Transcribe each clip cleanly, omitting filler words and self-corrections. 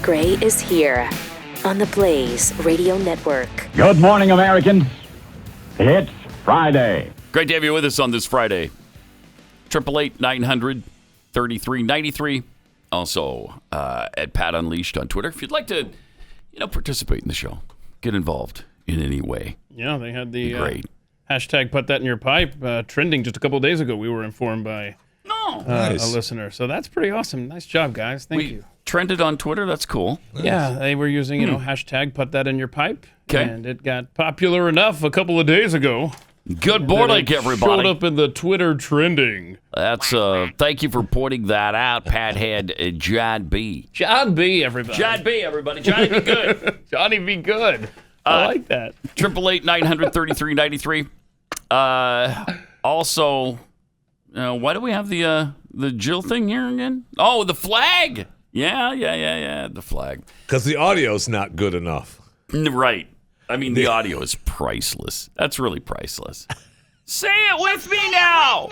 Gray is here on the Blaze Radio Network. Good morning, Americans. It's Friday. Great to have you with us on this Friday. 888-900-3393. Also at Pat Unleashed on Twitter. If you'd like to, participate in the show, get involved in any way. Yeah, they had the hashtag put that in your pipe trending just a couple of days ago. We were informed by a listener. So that's pretty awesome. Nice job, guys. Thank you. Trended on Twitter. That's cool. Yeah, they were using, hashtag put that in your pipe. Okay. And it got popular enough a couple of days ago. Good morning, everybody. Showed up in the Twitter trending. That's thank you for pointing that out, Pathead John B. John B, everybody. John B, everybody. Johnny be good. Johnny be good. I like that. 888-900-3393. Also, why do we have the Jill thing here again? Oh, the flag. Yeah, the flag. Because the audio's not good enough. Right. I mean, the audio is priceless. That's really priceless. Say it with me now.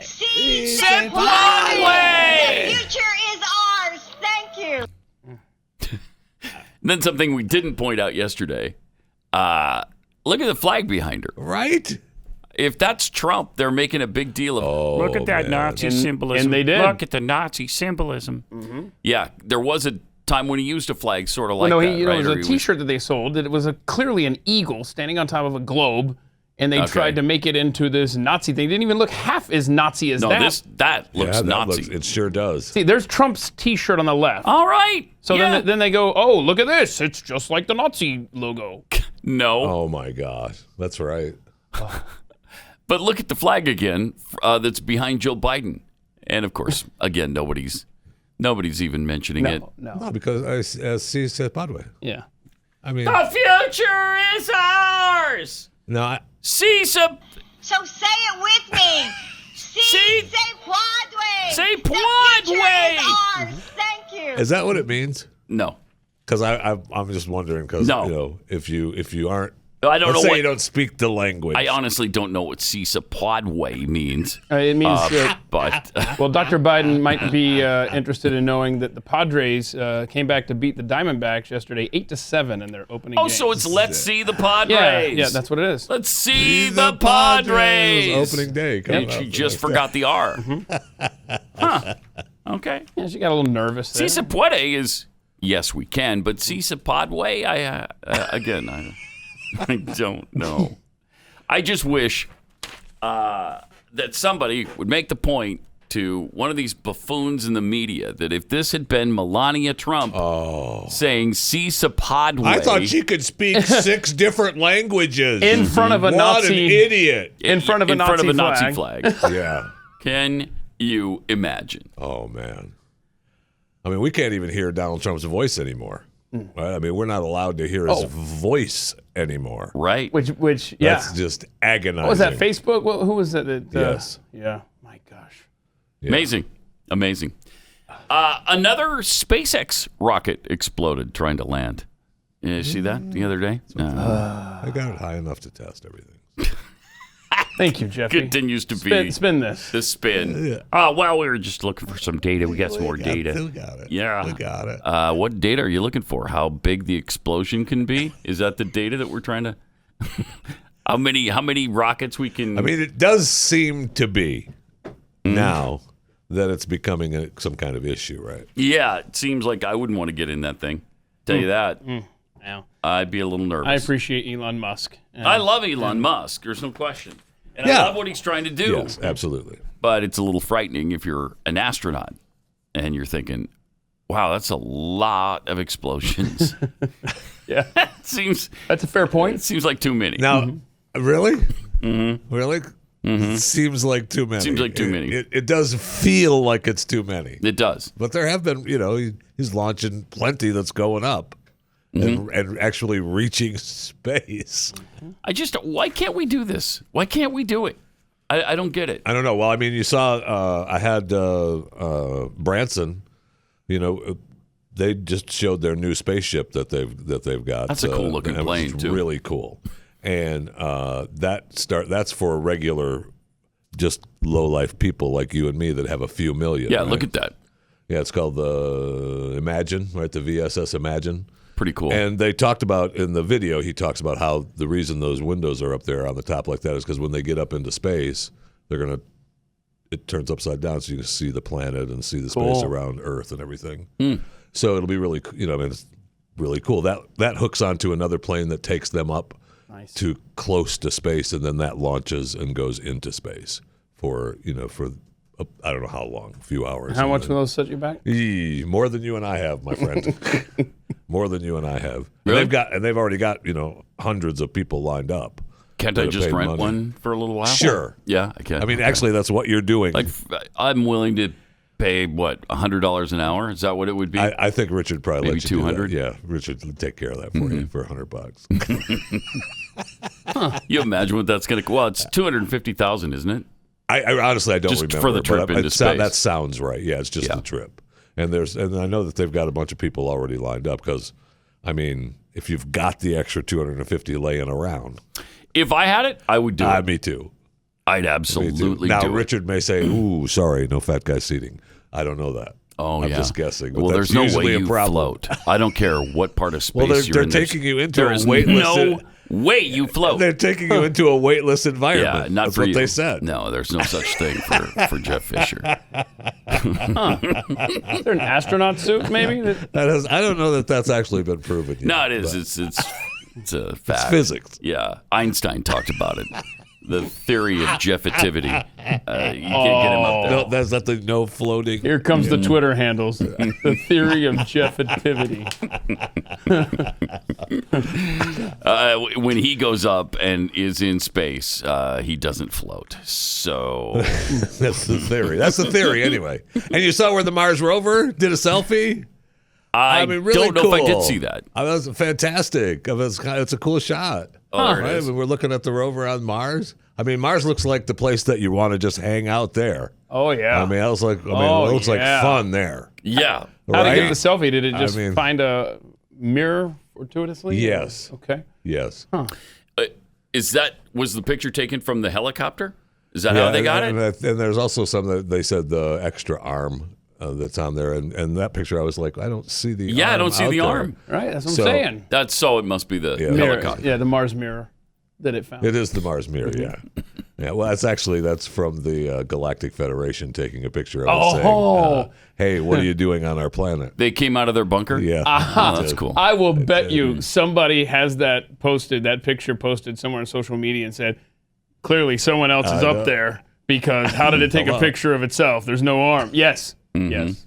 Say Broadway. The future is ours. Thank you. Then something we didn't point out yesterday. Look at the flag behind her. Right? If that's Trump, they're making a big deal of it. Look at that Nazi symbolism. And they did. Look at the Nazi symbolism. Mm-hmm. Yeah, there was a time when he used a flag sort of like that. Right? It was a T-shirt that they sold. It was clearly an eagle standing on top of a globe, and they tried to make it into this Nazi thing. It didn't even look half as Nazi as that. That looks Nazi. It sure does. See, there's Trump's T-shirt on the left. All right. So then they go, oh, look at this. It's just like the Nazi logo. No. Oh, my gosh. That's right. But look at the flag again that's behind Joe Biden. And, of course, again, nobody's even mentioning it. No, because I see said Padway. Yeah. I mean, the future is ours. No, So say it with me. Say Broadway. Say The future Broadway. is ours. Thank you. is that what it means? No. Because I'm just wondering. Because if you aren't, I don't know let's say what you don't speak the language. I honestly don't know what Cisa Podway means. It means but well, Dr. Biden might be interested in knowing that the Padres came back to beat the Diamondbacks yesterday 8-7 in their opening game. so it's let's see the Padres. Yeah, that's what it is. Let's see the Padres. Opening day. And she just forgot the R. Huh. Okay. Yeah, she got a little nervous there. Cisa Puede is yes, we can, but Cisa Podway, I don't know. I just wish that somebody would make the point to one of these buffoons in the media that if this had been Melania Trump saying Cisa Podway. I thought she could speak 6 different languages. In front of a what Nazi. an idiot. In front of a Nazi flag. Yeah. Can you imagine? Oh, man. I mean, we can't even hear Donald Trump's voice anymore. Right? I mean, we're not allowed to hear his voice anymore. Right. Which That's just agonizing. What was that, Facebook? Who was that? Yes. Yeah. My gosh. Yeah. Amazing. Another SpaceX rocket exploded trying to land. You see that the other day? I got it high enough to test everything. Thank you, Jeffrey. Continues to be spin this. The spin. Yeah. Well, we were just looking for some data. We got some more data. We got it. Yeah. We got it. What data are you looking for? How big the explosion can be? Is that the data that we're trying to... How many rockets we can... I mean, it does seem to be now that it's becoming some kind of issue, right? Yeah, it seems like I wouldn't want to get in that thing. Tell you that. Now, I'd be a little nervous. I appreciate Elon Musk. I love Elon Musk. There's no question. And I love what he's trying to do. Yes, absolutely. But it's a little frightening if you're an astronaut and you're thinking, wow, that's a lot of explosions. Yeah. Seems that's a fair point. It seems like too many. Now, really? Mm-hmm. Really? Mm-hmm. Seems like too many. Seems like too many. It does feel like it's too many. It does. But there have been, he's launching plenty that's going up. And actually reaching space. Why can't we do this? Why can't we do it? I don't get it. I don't know. Well, I mean, you saw, I had Branson, they just showed their new spaceship that they've got. That's a cool looking plane, too. Really cool. And that's for regular, just low life people like you and me that have a few million. Yeah, right? look at that. Yeah, it's called the Imagine, right? The VSS Imagine. Pretty cool. And they talked about, in the video, he talks about how the reason those windows are up there on the top like that is because when they get up into space, it turns upside down so you can see the planet and see the space around Earth and everything. So it'll be really, it's really cool. That hooks onto another plane that takes them up to close to space, and then that launches and goes into space for I don't know how long, a few hours. How much will those set you back? More than you and I have, my friend. More than you and I have. Really? And they've already got hundreds of people lined up. Can't I just rent one for a little while? Sure. Yeah, I can. I mean, actually, that's what you're doing. Like, I'm willing to pay $100 an hour. Is that what it would be? I think Richard probably maybe let you $200. Yeah, Richard will take care of that for you for $100. You imagine what that's going to? Well, it's $250,000, isn't it? I honestly I don't just remember for the trip into space. That sounds right. Yeah, it's just the trip. And I know that they've got a bunch of people already lined up because, I mean, if you've got the extra 250 laying around, if I had it, I would do it. Me too. I'd absolutely now, do it. Richard may say, "Ooh, sorry, no fat guy seating." I don't know that. Oh, I'm yeah. just guessing. But Well, that's there's no way usually you a problem. float. I don't care what part of space Well, you're they're in. taking you into there a is weightless. no way you float. They're taking you into a weightless environment. Yeah, not That's for what you. they said. No, there's no such thing for Jeff Fisher. Is there an astronaut suit, maybe? I don't know that that's actually been proven yet. No, it is. It's a fact. It's physics. Yeah, Einstein talked about it. The theory of Jeffativity. You can't get him up there. No, that's not the no floating. Here comes the Twitter handles. The theory of Jeffativity. When he goes up and is in space, he doesn't float. So That's the theory. That's the theory anyway. And you saw where the Mars rover did a selfie? I mean, really don't know cool. if I did see that. That was fantastic. It's a cool shot. Oh, there it Right? is. I mean, we're looking at the rover on Mars. I mean, Mars looks like the place that you want to just hang out there. Oh, yeah. I mean, it looks like fun there. Yeah. How to Right? get the selfie? Did it just I mean- find a mirror fortuitously? Yes. Okay. Yes. Was the picture taken from the helicopter? Is that how they got it? And there's also some that they said the extra arm that's on there. And that picture, I was like, I don't see the arm. I don't see out the there. arm. Right, that's what So- I'm saying. That's so it must be the Mirror. helicopter. Yeah, the Mars mirror that it found. It is the Mars mirror, yeah. Yeah, well, that's from the Galactic Federation taking a picture of it saying, hey, what are you doing on our planet? They came out of their bunker? Yeah. Oh, that's cool. I will bet you somebody has that picture posted somewhere on social media and said, clearly someone else is up there because how did it take a picture of itself? There's no arm. Yes. Yes.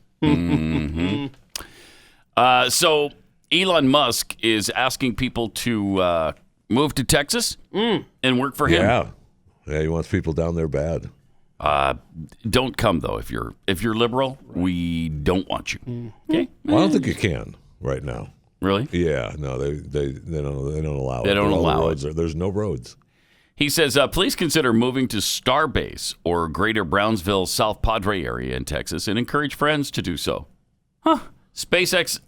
So Elon Musk is asking people to move to Texas and work for him. Yeah, he wants people down there bad. Don't come though. If you're liberal, we don't want you. Okay. Well, I don't think you can right now. Really? Yeah, no, they don't allow it. They don't All the allow roads there's no roads. He says, please consider moving to Starbase or Greater Brownsville, South Padre area in Texas and encourage friends to do so. SpaceX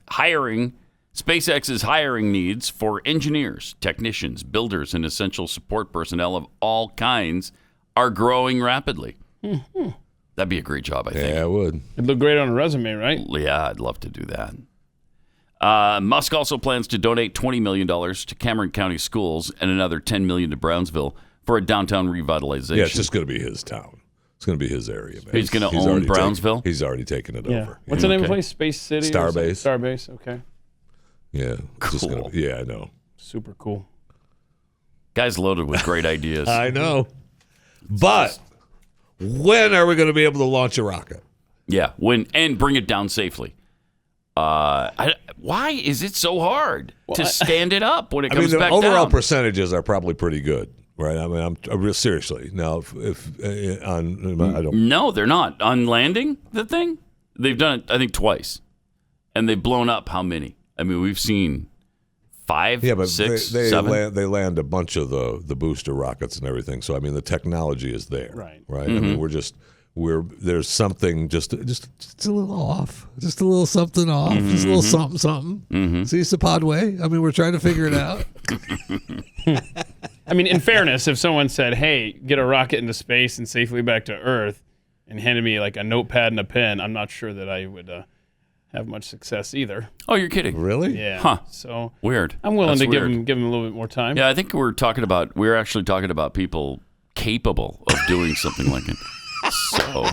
is hiring needs for engineers, technicians, builders, and essential support personnel of all kinds are growing rapidly. That'd be a great job, I think. Yeah, it would. It'd look great on a resume, right? Yeah, I'd love to do that. Musk also plans to donate $20 million to Cameron County schools and another $10 million to Brownsville for a downtown revitalization. Yeah, it's just going to be his town. It's going to be his area, man. He's going to own Brownsville? He's already taken it over. What's the name of the place? Space City? Starbase. Starbase, okay. Yeah. Cool. Yeah, I know. Super cool. Guy's loaded with great ideas. I know. But when are we going to be able to launch a rocket? Yeah, and bring it down safely. Why is it so hard to stand it up when it comes the back overall down? percentages are probably pretty good, right? I mean, I'm real seriously. Now, I don't. No, they're not. On landing the thing, they've done it, I think, twice. And they've blown up how many? I mean, we've seen 5, Yeah, but 6, they 7. they land a bunch of the booster rockets and everything. So I mean, the technology is there, Right. I mean, there's something just a little off, just a little something off, just a little something. See, Sapadway. I mean, we're trying to figure it out. I mean, in fairness, if someone said, hey, get a rocket into space and safely back to Earth and handed me like a notepad and a pen, I'm not sure that I would have much success either. Oh, you're kidding? Really? Yeah. Huh. So Weird. I'm willing That's to give weird. him a little bit more time. Yeah, I think we're actually talking about people capable of doing something like it. So.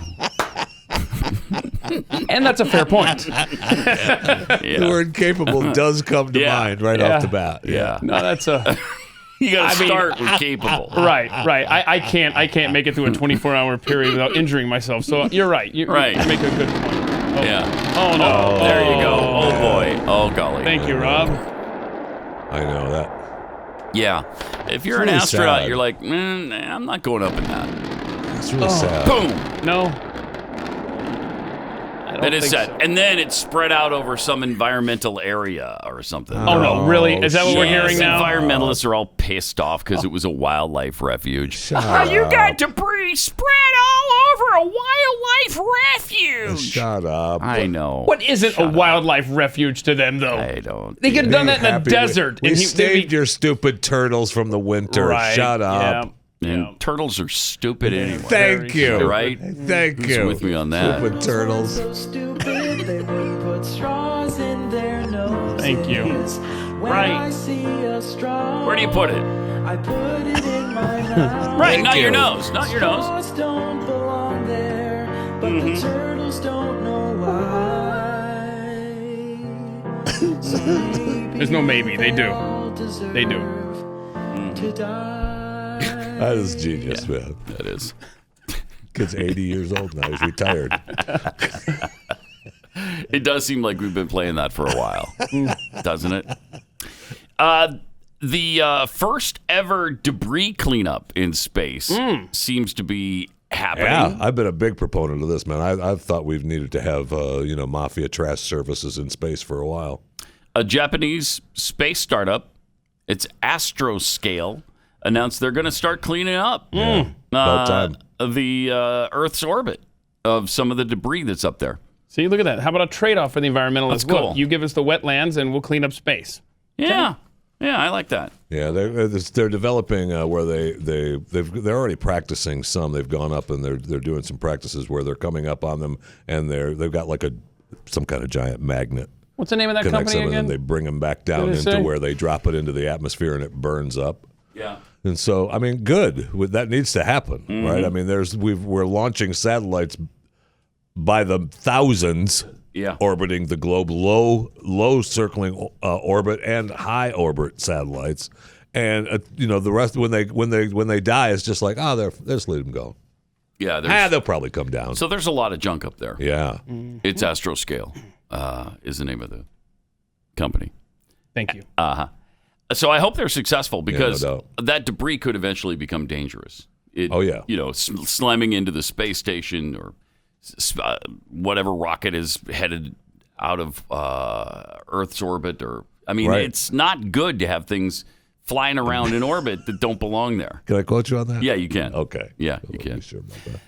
And that's a fair point. The word capable does come to mind right off the bat. Yeah. No, that's a You got to start with capable. right. I can't make it through a 24-hour period without injuring myself. So you're right. You make a good point. Oh. Yeah. Oh no. There you go. Oh boy. Oh golly. Thank you, Rob. I know that. Yeah. If you're It's an really astronaut, sad. you're like, I'm not going up in that. It's really sad. Boom. No. That is sad. And then it's spread out over some environmental area or something. Oh no, really? Is that what we're hearing now? Environmentalists are all pissed off because it was a wildlife refuge. You got debris spread all over a wildlife refuge. Shut up. I know. What isn't a wildlife refuge to them, though? I don't. They could have done that in the Happy desert. We and saved your stupid turtles from the winter. Right. Shut up. Yeah. And turtles are stupid anyway. Thank you. Right? Thank Who's you. with me on that? Stupid turtles. Thank you. Right. Where do you put it? I put it in my mouth. Right, not your nose. Not your nose. Straws don't belong there, but the turtles don't know why. There's no maybe. They do. They do. To die. That is genius, man. That is. Kid's 80 years old now. He's retired. It does seem like we've been playing that for a while, doesn't it? The first ever debris cleanup in space seems to be happening. Yeah, I've been a big proponent of this, man. I've thought we've needed to have, mafia trash services in space for a while. A Japanese space startup, it's Astroscale, announced they're going to start cleaning up About time. the Earth's orbit of some of the debris that's up there. See, look at that. How about a trade-off for the environmentalists? That's cool. Look, you give us the wetlands, and we'll clean up space. Yeah, I like that. Yeah, they're developing where they're already practicing some. They've gone up and they're doing some practices where they're coming up on them and they've got like some kind of giant magnet What's the name of that connects company them, and again? then they bring them back down What did it into say? where they drop it into the atmosphere and it burns up. Yeah. And so, I mean, good. That needs to happen, right? I mean, we're launching satellites by the thousands, orbiting the globe, low circling orbit and high orbit satellites, and the rest when they die, it's just like they're just leave them go. Yeah, they'll probably come down. So there's a lot of junk up there. Yeah, It's Astroscale is the name of the company. Thank you. So I hope they're successful because no doubt. that debris could eventually become dangerous. Slamming into the space station or whatever rocket is headed out of Earth's orbit. It's not good to have things flying around in orbit that don't belong there. Can I quote you on that? Yeah, you can. Okay. Yeah, you can. Be sure about that.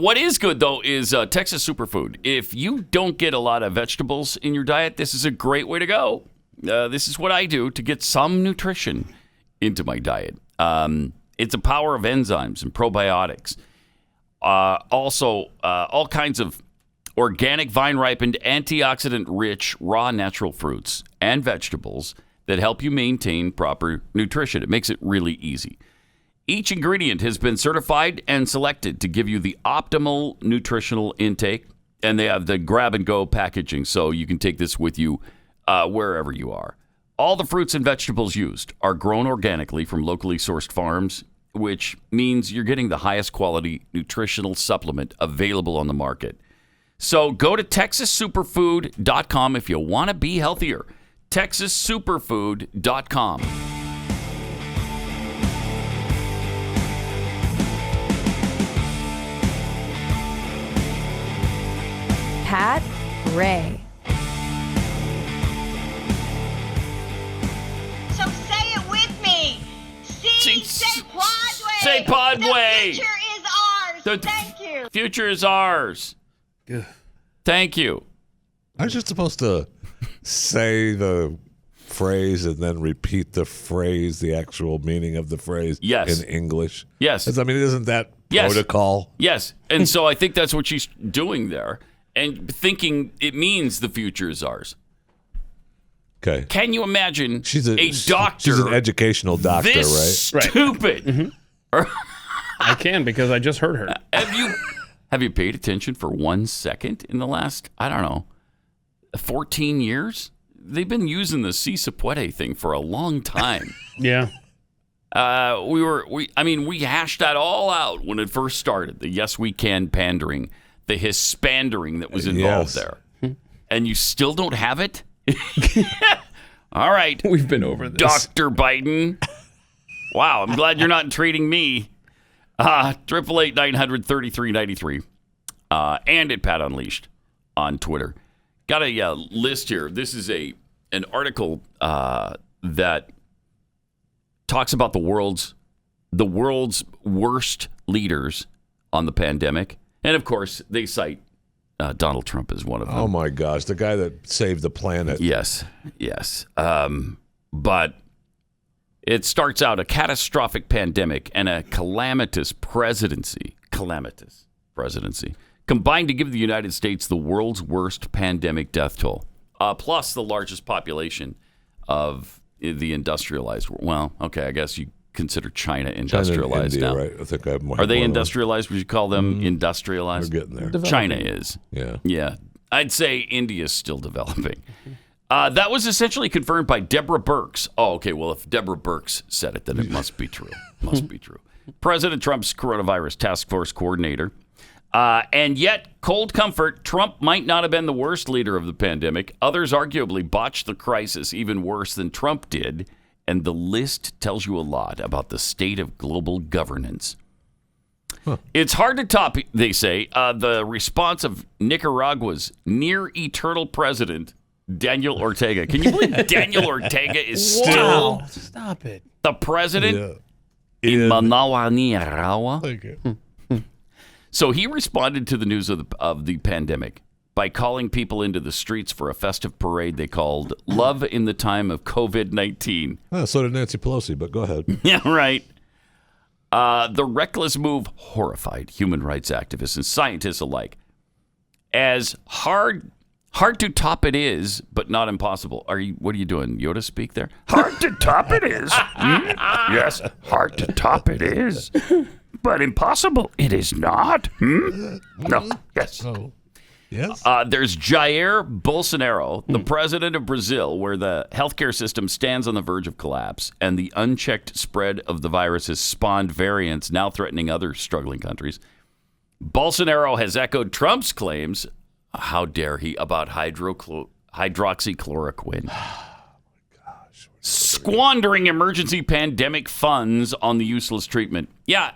What is good, though, is Texas Superfood. If you don't get a lot of vegetables in your diet, this is a great way to go. This is what I do to get some nutrition into my diet. It's a power of enzymes and probiotics. Also, all kinds of organic, vine-ripened, antioxidant-rich, raw natural fruits and vegetables that help you maintain proper nutrition. It makes it really easy. Each ingredient has been certified and selected to give you the optimal nutritional intake, and they have the grab-and-go packaging, so you can take this with you wherever you are. All the fruits and vegetables used are grown organically from locally sourced farms, which means you're getting the highest quality nutritional supplement available on the market. So go to TexasSuperfood.com if you want to be healthier. TexasSuperfood.com. Pat Ray. So say it with me. Say Padre. Say Padre. The future is ours. The Thank you. future is ours. Thank you. Aren't you supposed to say the phrase and then repeat the phrase, the actual meaning of the phrase in English? Yes. I mean, isn't that protocol? Yes. And so I think that's what she's doing there. and thinking it means the future is ours. Okay. Can you imagine a doctor? She's an educational doctor, this right? Stupid. Mm-hmm. I can because I just heard her. Have you paid attention for 1 second in the last, I don't know, 14 years? They've been using the si se puede thing for a long time. Yeah. We hashed that all out when it first started. The yes we can pandering, the hispandering that was involved there. And you still don't have it? All right. We've been over this. Dr. Biden. Wow, I'm glad you're not treating me. 888-900-3393. And at Pat Unleashed on Twitter. Got a list here. This is an article that talks about the world's worst leaders on the pandemic. And, of course, they cite Donald Trump as one of them. Oh, my gosh. The guy that saved the planet. Yes. But it starts out a catastrophic pandemic and a calamitous presidency combined to give the United States the world's worst pandemic death toll, plus the largest population of the industrialized world. Well, okay, I guess you consider China industrialized India, now. right? I think I have more. Are they industrialized? Would you call them industrialized? We're getting there. China is. Yeah. I'd say India is still developing. That was essentially confirmed by Deborah Birx. Oh, okay. Well, if Deborah Birx said it, then it must be true. President Trump's coronavirus task force coordinator. And yet, cold comfort, Trump might not have been the worst leader of the pandemic. Others arguably botched the crisis even worse than Trump did. And the list tells you a lot about the state of global governance. It's hard to top, they say, the response of Nicaragua's near-eternal president, Daniel Ortega. Can you believe Daniel Ortega is still Stop it. the president in Managua, Nicaragua? Thank you. So he responded to the news of the pandemic by calling people into the streets for a festive parade they called Love in the Time of COVID-19. So did Nancy Pelosi, but go ahead. Yeah, right. The reckless move horrified human rights activists and scientists alike. As hard to top it is, but not impossible. What are you doing? Yoda speak there? Hard to top it is. Yes, hard to top it is. But impossible it is not. No. Yes. Oh. Yes. There's Jair Bolsonaro, the president of Brazil, where the healthcare system stands on the verge of collapse, and the unchecked spread of the virus has spawned variants now threatening other struggling countries. Bolsonaro has echoed Trump's claims, how dare he, about hydroxychloroquine. Squandering emergency pandemic funds on the useless treatment. Yeah,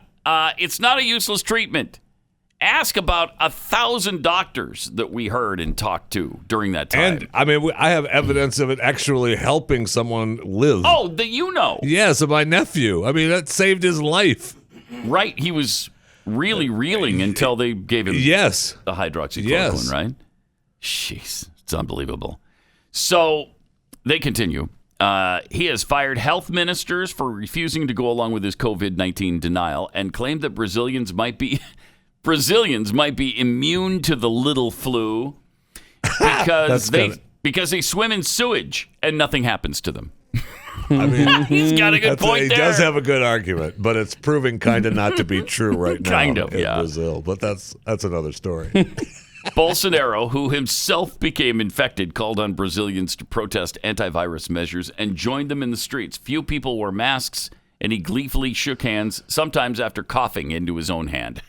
it's not a useless treatment. Ask about 1,000 doctors that we heard and talked to during that time. And, I mean, I have evidence of it actually helping someone live. Oh, that you know. Yes, my nephew. I mean, that saved his life. Right. He was really reeling until they gave him the hydroxychloroquine, right? Jeez, it's unbelievable. So they continue. He has fired health ministers for refusing to go along with his COVID-19 denial and claimed that Brazilians might be immune to the little flu because they swim in sewage and nothing happens to them. I mean, he's got a good point there. He does have a good argument, but it's proving kind of not to be true right now in Brazil. But that's another story. Bolsonaro, who himself became infected, called on Brazilians to protest antivirus measures and joined them in the streets. Few people wore masks, and he gleefully shook hands, sometimes after coughing into his own hand.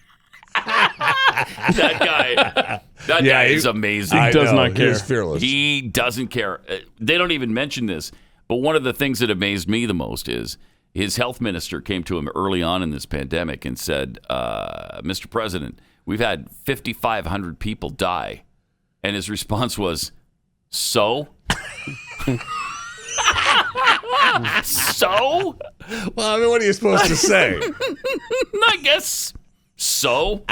That guy is amazing. He does not care. He's fearless. He doesn't care. They don't even mention this, but one of the things that amazed me the most is his health minister came to him early on in this pandemic and said, Mr. President, we've had 5,500 people die. And his response was, so? So? Well, I mean, what are you supposed to say? I guess so.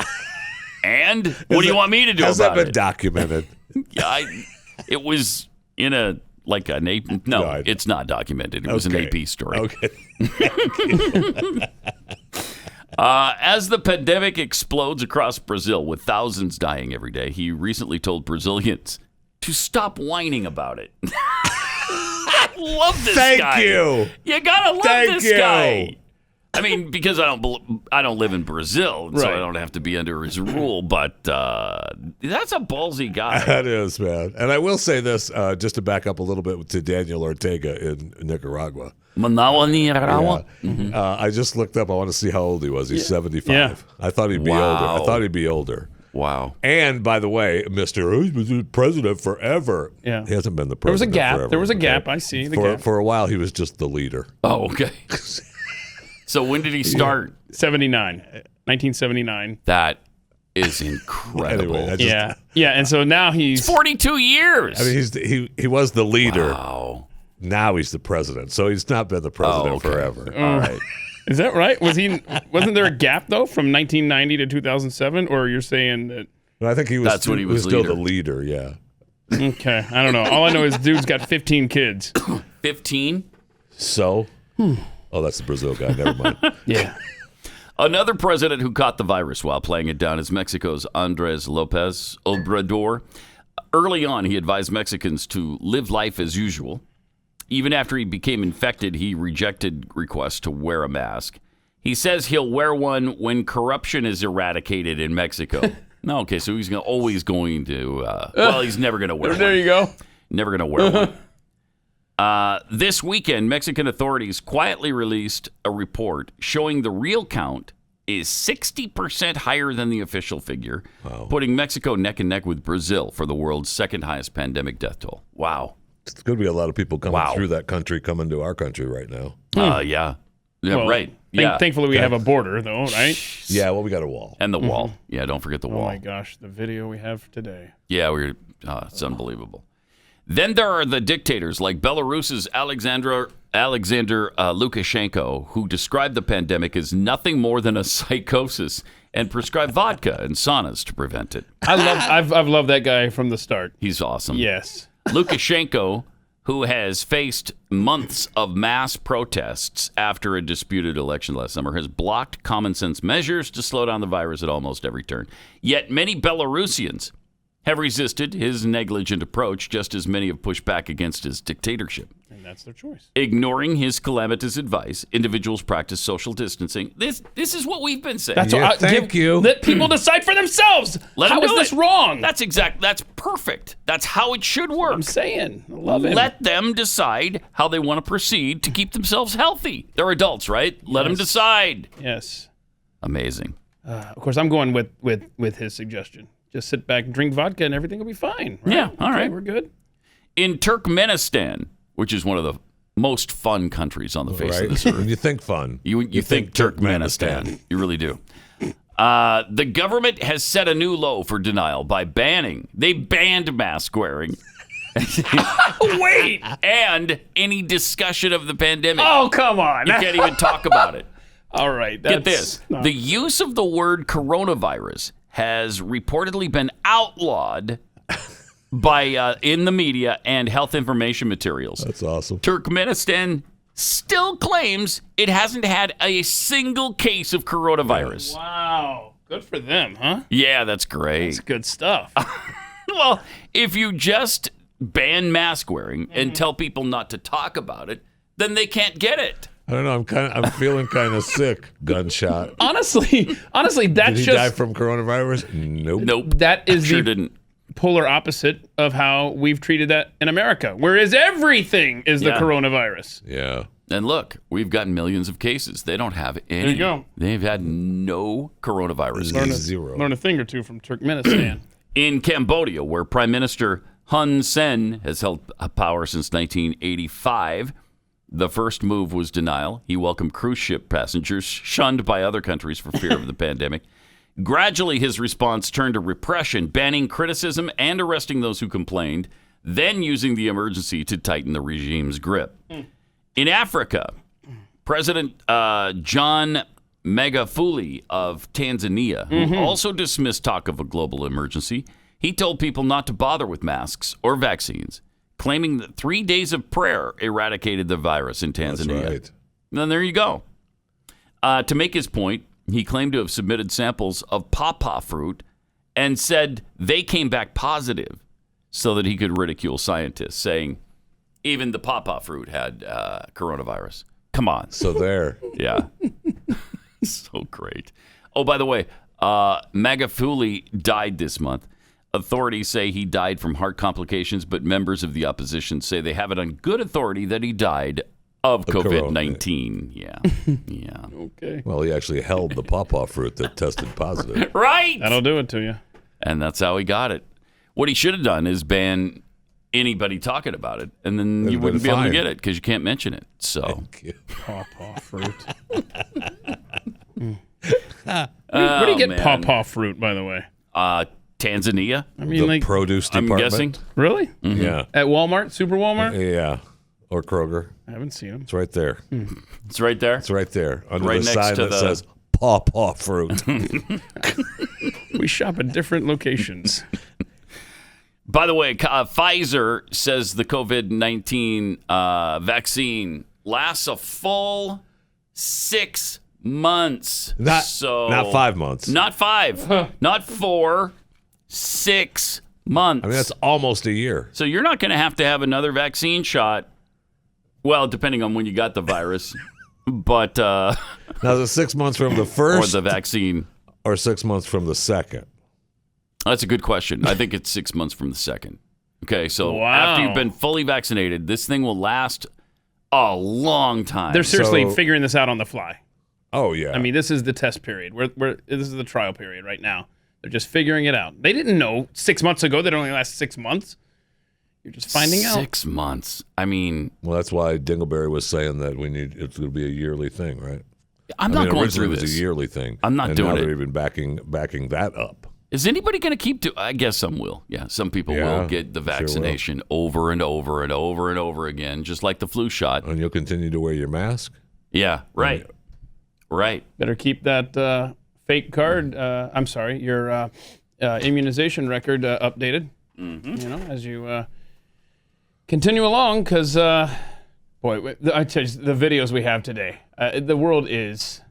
And what do you want me to do about it? Has that been documented? Yeah, it was in an AP. No, it's not documented. It was an AP story. Okay. As the pandemic explodes across Brazil with thousands dying every day, he recently told Brazilians to stop whining about it. I love this guy. Thank you. You gotta love this guy. I mean, because I don't live in Brazil, so I don't have to be under his rule. But that's a ballsy guy. That is, man. And I will say this, just to back up a little bit to Daniel Ortega in Nicaragua. Nicaragua. I just looked up. I want to see how old he was. He's 75. Yeah. I thought he'd be older. Wow. And by the way, he was the president forever. Yeah. He hasn't been the There was a president gap. forever. There was a gap. I see the gap. For a while, he was just the leader. Oh, okay. So when did he start? 1979. That is incredible. Anyway, yeah. And so now he's 42 years. I mean, he was the leader. Wow. Now he's the president. So he's not been the president forever. All right. Is that right? Wasn't there a gap though from 1990 to 2007? Or you're saying that? I think he was. That's when he was still the leader. Yeah. Okay. I don't know. All I know is dude's got 15 kids. 15. So. Oh, that's the Brazil guy. Never mind. Yeah. Another president who caught the virus while playing it down is Mexico's Andrés López Obrador. Early on, he advised Mexicans to live life as usual. Even after he became infected, he rejected requests to wear a mask. He says he'll wear one when corruption is eradicated in Mexico. No, okay, so he's always going to, he's never going to wear one. There you go. Never going to wear one. This weekend, Mexican authorities quietly released a report showing the real count is 60% higher than the official figure, putting Mexico neck and neck with Brazil for the world's second highest pandemic death toll. Wow. It's going to be a lot of people coming through that country coming to our country right now. Yeah, right. Thankfully, we have a border, though, right? Yeah, well, we got a wall. And the wall. Yeah, don't forget the wall. Oh, my gosh, the video we have today. Yeah, it's unbelievable. Then there are the dictators like Belarus's Alexander Lukashenko, who described the pandemic as nothing more than a psychosis and prescribed vodka and saunas to prevent it. I've loved that guy from the start. He's awesome. Yes. Lukashenko, who has faced months of mass protests after a disputed election last summer, has blocked common sense measures to slow down the virus at almost every turn. Yet many Belarusians have resisted his negligent approach, just as many have pushed back against his dictatorship. And that's their choice. Ignoring his calamitous advice, individuals practice social distancing. This is what we've been saying. That's thank you. Let people decide for themselves. How is this wrong? That's perfect. That's how it should work. I'm saying. I love it. Let them decide how they want to proceed to keep themselves healthy. They're adults, right? Let them decide. Yes. Amazing. Of course, I'm going with his suggestion. Just sit back and drink vodka and everything will be fine. Right? Yeah, all right. We're good. In Turkmenistan, which is one of the most fun countries on the face of this earth. When you think fun, you think Turkmenistan. You really do. The government has set a new low for denial by they banned mask wearing. Wait! And any discussion of the pandemic. Oh, come on. You can't even talk about it. All right. Get this. The use of the word coronavirus has reportedly been outlawed by in the media and health information materials. That's awesome. Turkmenistan still claims it hasn't had a single case of coronavirus. Wow. Good for them, huh? Yeah, that's great. That's good stuff. Well, if you just ban mask wearing and tell people not to talk about it, then they can't get it. I don't know. I'm feeling kind of sick. Gunshot. Honestly, that's Did he die from coronavirus? Nope. That is sure the didn't. polar opposite of how we've treated that in America, whereas everything is the coronavirus. Yeah. And look, we've gotten millions of cases. They don't have any. There you go. They've had no coronavirus. Zero. Learn a thing or two from Turkmenistan. In Cambodia, where Prime Minister Hun Sen has held power since 1985, the first move was denial. He welcomed cruise ship passengers shunned by other countries for fear of the pandemic. Gradually, his response turned to repression, banning criticism and arresting those who complained, then using the emergency to tighten the regime's grip. In Africa, President John Magufuli of Tanzania also dismissed talk of a global emergency. He told people not to bother with masks or vaccines, claiming that 3 days of prayer eradicated the virus in Tanzania. That's right. Then there you go. To make his point, He claimed to have submitted samples of pawpaw fruit and said they came back positive so that he could ridicule scientists, saying even the pawpaw fruit had coronavirus. Come on. So there. Yeah. So great. Oh, by the way, Magufuli died this month. Authorities say he died from heart complications, but members of the opposition say they have it on good authority that he died of COVID-19. Yeah. Yeah. Okay. Well, he actually held the pawpaw fruit that tested positive. Right. That'll do it to you. And that's how he got it. What he should have done is ban anybody talking about it, and then you wouldn't be able to get it because you can't mention it. So, pawpaw fruit. Where do you get pawpaw fruit, by the way? Tanzania. I mean, the produce I'm department. guessing. Really? Mm-hmm. Yeah. At Walmart, Super Walmart? Yeah. Or Kroger. I haven't seen them. It's right there. It's right there. It's right there under Right the next sign to that says pawpaw fruit. We shop at different locations. By the way, Pfizer says the COVID-19 vaccine lasts a full 6 months. Not 5 months. Not 5. Not 4. 6 months. I mean, that's almost a year. So you're not going to have another vaccine shot. Well, depending on when you got the virus. But now, is it 6 months from the first or the vaccine, or 6 months from the second? That's a good question. I think it's 6 months from the second. Okay, so Wow. after you've been fully vaccinated, this thing will last a long time. They're seriously So- figuring this out on the fly. Oh yeah. I mean, this is the test period. This is the trial period right now. They're just figuring it out. They didn't know 6 months ago that it only lasts 6 months. You're just finding out. 6 months. I mean, well, that's why Dingleberry was saying that it's going to be a yearly thing, right? I'm not going originally through it was this. a yearly thing. I'm not and doing now it. They're even backing that up. Is anybody going to keep doing? I guess some will. Yeah, some people will get the vaccination over and over and over and over again, just like the flu shot. And you'll continue to wear your mask? Yeah, right. Right. Better keep that fake card. I'm sorry, your immunization record updated. Mm-hmm. You know, as you continue along, because boy, I tell you, the videos we have today, the world is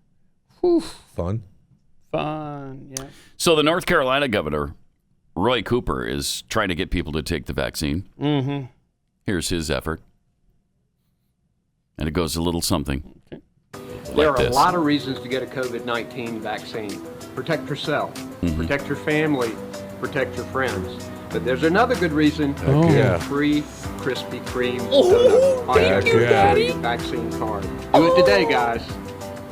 Fun. fun. Yeah. So the North Carolina governor, Roy Cooper, is trying to get people to take the vaccine. Mm-hmm. Here's his effort. And it goes a little something. Okay. There like are this. a lot of reasons to get a COVID-19 vaccine. Protect yourself, protect your family, protect your friends. But there's another good reason to get yeah. a free Krispy Kreme donut on your you, vaccine card. Do it today, guys.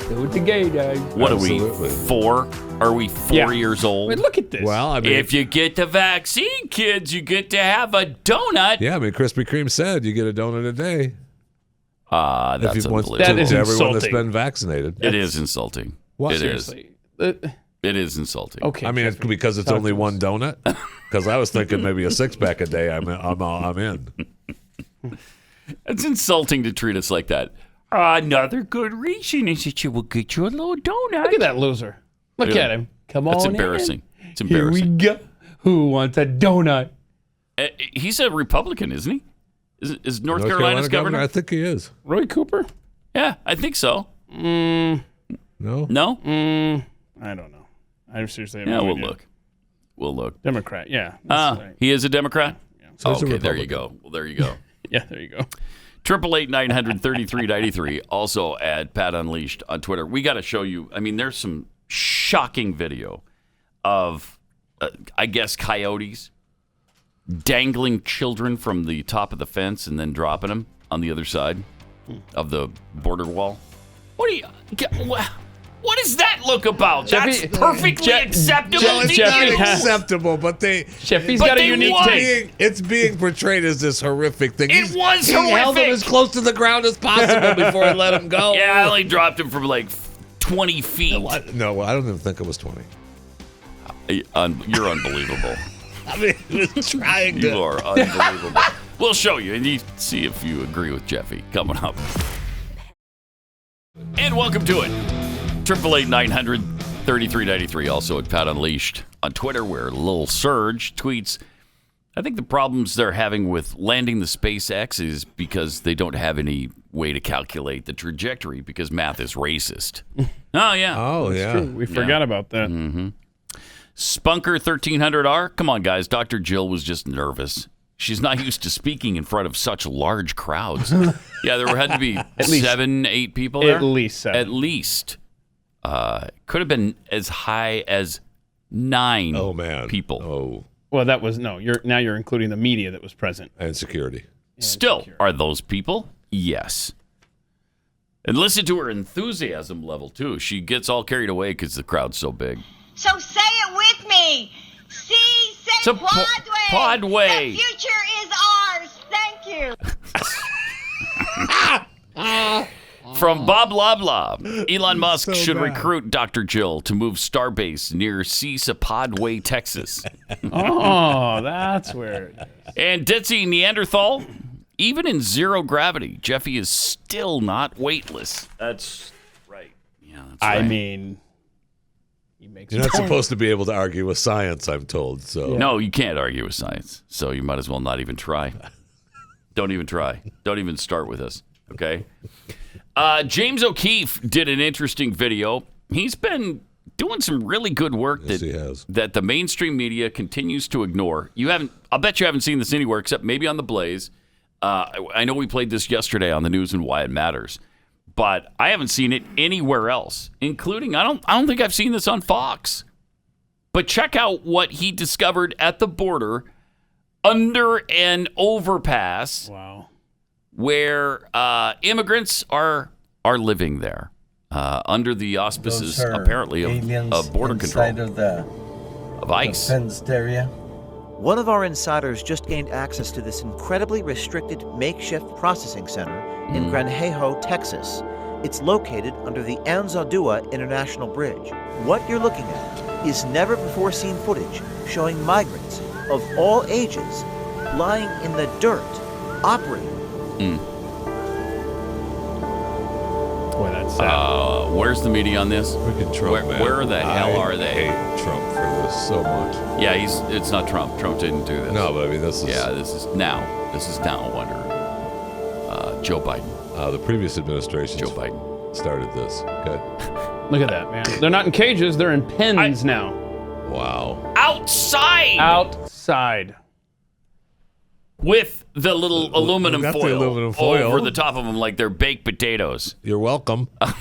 Do it today, guys. What Absolutely. are we, 4? Are we 4 years old? Wait, look at this. Well, I mean, If you get the vaccine, kids, you get to have a donut. yeah, I mean, Krispy Kreme said you get a donut a day. That's if you want unbelievable. That is to everyone that's insulting. been vaccinated. It is insulting. What? It is. Seriously. It is insulting. Okay. I mean, it's because it's only one donut. Because I was thinking maybe a 6-pack a day. I'm in. It's insulting to treat us like that. Another good reason is that you will get you a little donut. Look at that loser. Look Yeah. at him. Come on. That's in. embarrassing. It's Here we embarrassing. go. Who wants a donut? He's a Republican, isn't he? Is North Carolina's governor? I think he is. Roy Cooper? Yeah, I think so. No? No? I don't know. I seriously have Yeah, no we'll idea. look. We'll look. Democrat, yeah. That's right. He is a Democrat? So he's a Okay, there you Republican. go. Well, there you go. Yeah, there you go. 888-900-3393. Also at Pat Unleashed on Twitter. We got to show you. I mean, there's some shocking video of, I guess, coyotes dangling children from the top of the fence and then dropping them on the other side of the border wall. What is that look about? Jeffy- That's perfectly acceptable to Jeffy you. has- Acceptable, but Jeffy's But got a they unique won. take. it's being portrayed as this horrific thing. It was he held him horrific. as close to the ground as possible before he let him go. Yeah, I only dropped him from like 20 feet. No, I don't even think it was 20. You're unbelievable. I mean, he was trying You are unbelievable. We'll show you, and you see if you agree with Jeffy coming up. And welcome to it. 888-900-3393. Also at Pat Unleashed on Twitter, where Lil Surge tweets, I think the problems they're having with landing the SpaceX is because they don't have any way to calculate the trajectory because math is racist. Oh, yeah. Oh, yeah. True. We forgot about that. Mm-hmm. Spunker 1300R. Come on, guys. Dr. Jill was just nervous. She's not used to speaking in front of such large crowds. Yeah, there had to be at least 7, 8 people there. At least 7. At least. Could have been as high as 9 people. Oh. Well, that was now you're including the media that was present. And security. Still, are those people? Yes. And listen to her enthusiasm level, too. She gets all carried away because the crowd's so big. So say it with me. Say Podway. Podway. The future is ours. Thank you. From Bob Loblob, Elon Musk should recruit Dr. Jill to move Starbase near Podway, Texas. Oh, that's where it is. And Ditzy Neanderthal, even in zero gravity, Jeffy is still not weightless. That's right. Yeah, that's right. I mean, he makes You're not supposed to be able to argue with science, I'm told. So No, you can't argue with science. So you might as well not even try. Don't even try. Don't even start with us. Okay? James O'Keefe did an interesting video. He's been doing some really good work that the mainstream media continues to ignore. I'll bet you haven't seen this anywhere except maybe on The Blaze. I know we played this yesterday on the news and why it matters, but I haven't seen it anywhere else, including I don't think I've seen this on Fox. But check out what he discovered at the border under an overpass. Wow. Where immigrants are living there under the auspices, apparently, of border control, of ICE. Area. One of our insiders just gained access to this incredibly restricted makeshift processing center in Granjejo, Texas. It's located under the Anzaldúa International Bridge. What you're looking at is never-before-seen footage showing migrants of all ages lying in the dirt, operating. Boy, that's sad. Where's the media on this? Freaking Trump, man. Where the hell are they? I hate Trump for this so much. Yeah, it's not Trump. Trump didn't do this. No, but I mean, this is... Yeah, this is now under Joe Biden. The previous administration Joe Biden started this. Okay. Look at that, man. They're not in cages. They're in pens now. Wow. Outside. With the little aluminum foil over the the top of them like they're baked potatoes. You're welcome. I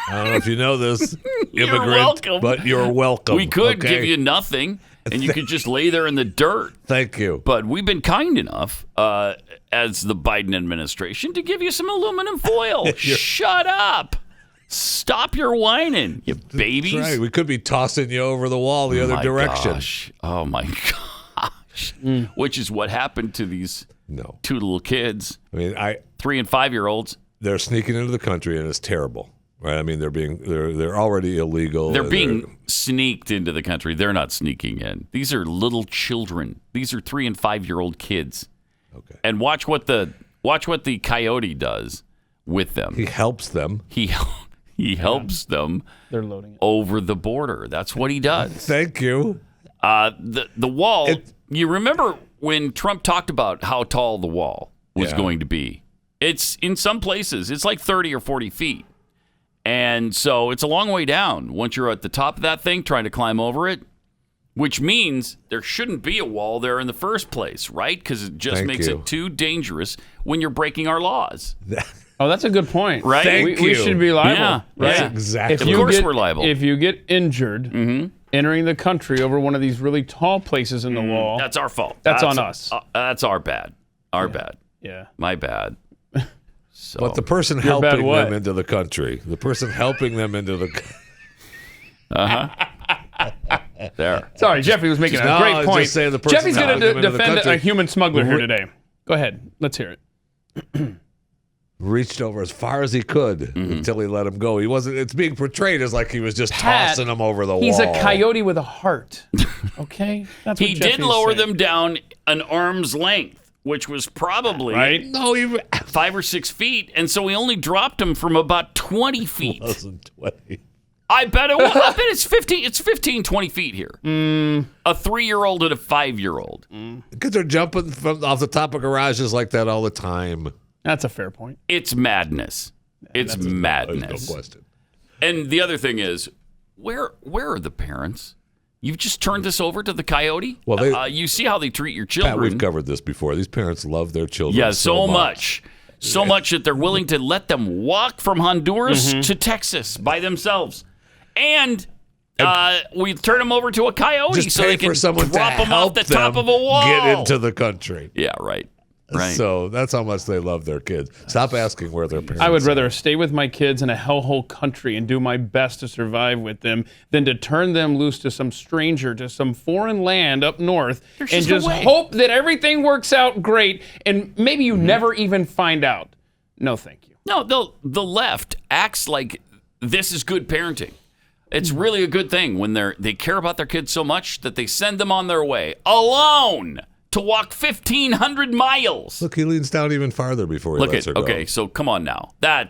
don't know if you know this, You're immigrant, welcome. but you're welcome. We could give you nothing, and you could just lay there in the dirt. Thank you. But we've been kind enough, as the Biden administration, to give you some aluminum foil. Shut up. Stop your whining, you babies. That's right. We could be tossing you over the wall the other direction. Gosh. Oh, my gosh. Which is what happened to these 2 little kids. I mean, 3 and 5-year-olds. They're sneaking into the country, and it's terrible. Right? I mean, they're already illegal. They're being sneaked into the country. They're not sneaking in. These are little children. These are 3 and 5-year-old kids. Okay. And watch what the coyote does with them. He helps them. He helps them. They're loading it over the border. That's what he does. Thank you. The wall. You remember when Trump talked about how tall the wall was going to be? It's in some places it's like 30 or 40 feet. And so it's a long way down once you're at the top of that thing trying to climb over it, which means there shouldn't be a wall there in the first place, right? Because it just makes it too dangerous when you're breaking our laws. Oh, that's a good point. Right? We should be liable. Yeah, right? That's exactly. Of course we're liable. If you get injured entering the country over one of these really tall places in the wall, that's our fault. That's on us. That's our bad. Our bad. Yeah. My bad. So, but the person helping them into the country, There. Sorry, Jeffy was making a great point. Just saying the person Jeffy's going to defend a human smuggler here Re- today. Go ahead. Let's hear it. Reached over as far as he could until he let him go. He wasn't. It's being portrayed as like he was just tossing him over the wall. He's a coyote with a heart. Okay, that's what he did lower them down an arm's length, which was probably 5 or 6 feet, and so he only dropped him from about 20 feet. It wasn't 20. I bet it was. I bet it's 15. It's 15, 20 feet here. A 3-year-old and a 5-year-old. Because they're jumping off the top of garages like that all the time. That's a fair point. It's madness. It's madness. There's no question. And the other thing is, where are the parents? You've just turned this over to the coyote? Well, you see how they treat your children. Pat, we've covered this before. These parents love their children so much. So much that they're willing to let them walk from Honduras to Texas by themselves. And we turn them over to a coyote just so pay they can for someone drop to them off the top of a wall. Get into the country. Yeah, right. Right. So that's how much they love their kids. Stop asking where their parents I would are. rather stay with my kids in a hellhole country and do my best to survive with them than to turn them loose to some stranger, to some foreign land up north, and just hope that everything works out great, and maybe you never even find out. No, thank you. No, the left acts like this is good parenting. It's really a good thing when they care about their kids so much that they send them on their way alone to walk 1,500 miles. Look, he leans down even farther before he lets her go. Okay, so come on now. That's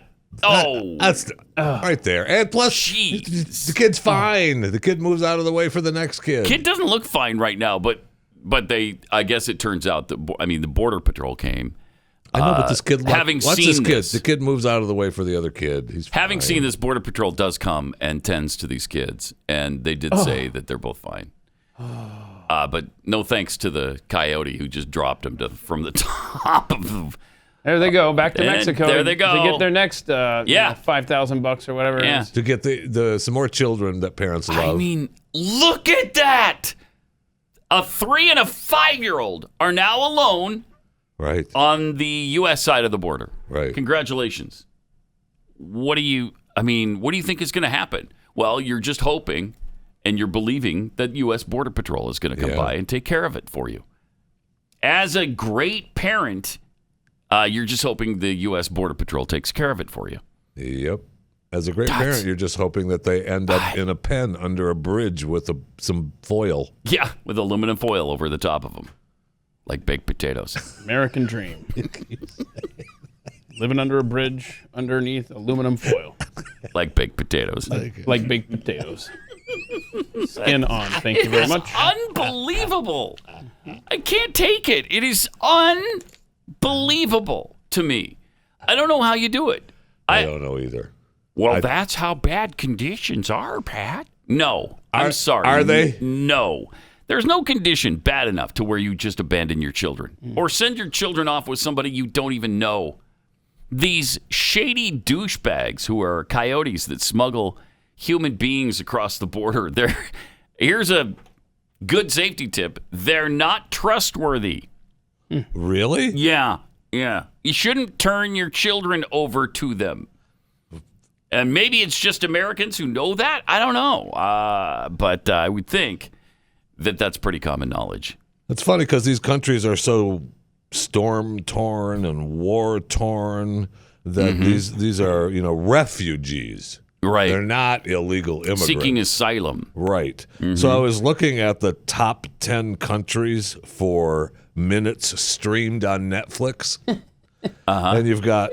right there. And plus, the kid's fine. The kid moves out of the way for the next kid. Kid doesn't look fine right now, but I guess it turns out that the Border Patrol came. I know, but this kid, The kid moves out of the way for the other kid. He's having fine. seen this, Border Patrol does come and tends to these kids, and they did say that they're both fine. But no thanks to the coyote who just dropped him from the top of. There they go, back to Mexico. There they go to get their next $5,000 or whatever. Yeah. It is. To get the some more children that parents love. I mean, look at that! A 3 and a 5-year-old are now alone. Right. On the U.S. side of the border. Right. Congratulations. What do you think is going to happen? Well, you're just hoping and you're believing that U.S. Border Patrol is going to come by and take care of it for you. As a great parent, you're just hoping the U.S. Border Patrol takes care of it for you. Yep. As a great parent, you're just hoping that they end up in a pen under a bridge with some foil. Yeah, with aluminum foil over the top of them. Like baked potatoes. American dream. Living under a bridge underneath aluminum foil. Like baked potatoes. Like baked potatoes. Skin on. Thank you very much. Unbelievable. I can't take it. It is unbelievable to me. I don't know how you do it. I don't know either. Well, that's how bad conditions are, Pat. No, I'm sorry. Are they? No. There's no condition bad enough to where you just abandon your children or send your children off with somebody you don't even know. These shady douchebags who are coyotes that smuggle human beings across the border, here's a good safety tip. They're not trustworthy. Really? Yeah. You shouldn't turn your children over to them. And maybe it's just Americans who know that. I don't know. But I would think that's pretty common knowledge. It's funny because these countries are so storm-torn and war-torn that these are, refugees. Right. They're not illegal immigrants. Seeking asylum. Right. So I was looking at the top 10 countries for minutes streamed on Netflix. And you've got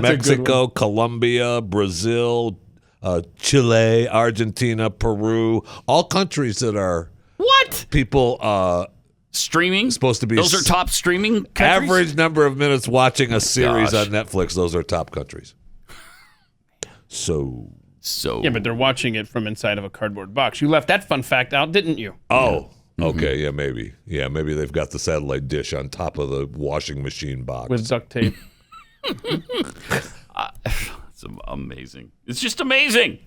Mexico, Colombia, Brazil, Chile, Argentina, Peru, all countries that are people streaming supposed to be. Those are top streaming countries? Average number of minutes watching a series on Netflix. Those are top countries. So yeah, but they're watching it from inside of a cardboard box. You left that fun fact out, didn't you? Oh, okay, yeah, maybe they've got the satellite dish on top of the washing machine box with duct tape. It's amazing. It's just amazing.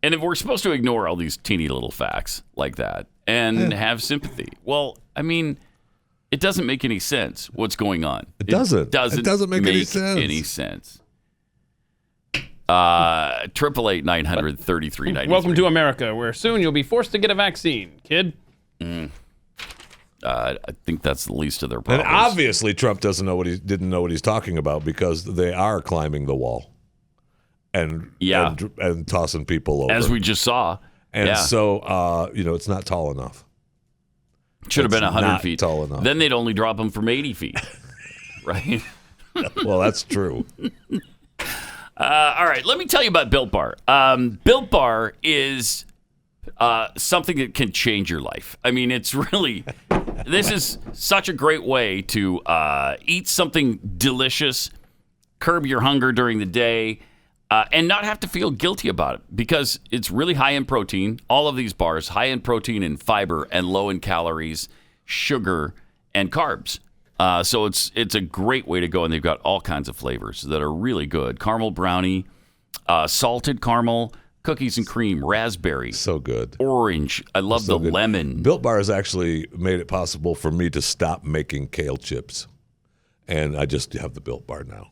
And if we're supposed to ignore all these teeny little facts like that and have sympathy, well, I mean, it doesn't make any sense what's going on. It doesn't make any sense. 888-900-3393. Welcome to America, where soon you'll be forced to get a vaccine, kid. I think that's the least of their problems. And obviously, Trump didn't know what he's talking about because they are climbing the wall and tossing people over, as we just saw. And so, it's not tall enough. Should have been 100 feet. Tall enough. Then they'd only drop them from 80 feet, right? Well, that's true. All right, let me tell you about Built Bar. Built Bar is something that can change your life. I mean, it's really, this is such a great way to eat something delicious, curb your hunger during the day, and not have to feel guilty about it because it's really high in protein. All of these bars, high in protein and fiber and low in calories, sugar, and carbs. So it's a great way to go, and they've got all kinds of flavors that are really good. Caramel brownie, salted caramel, cookies and cream, raspberry. So good. Orange. I love the lemon. Built Bar has actually made it possible for me to stop making kale chips. And I just have the Built Bar now.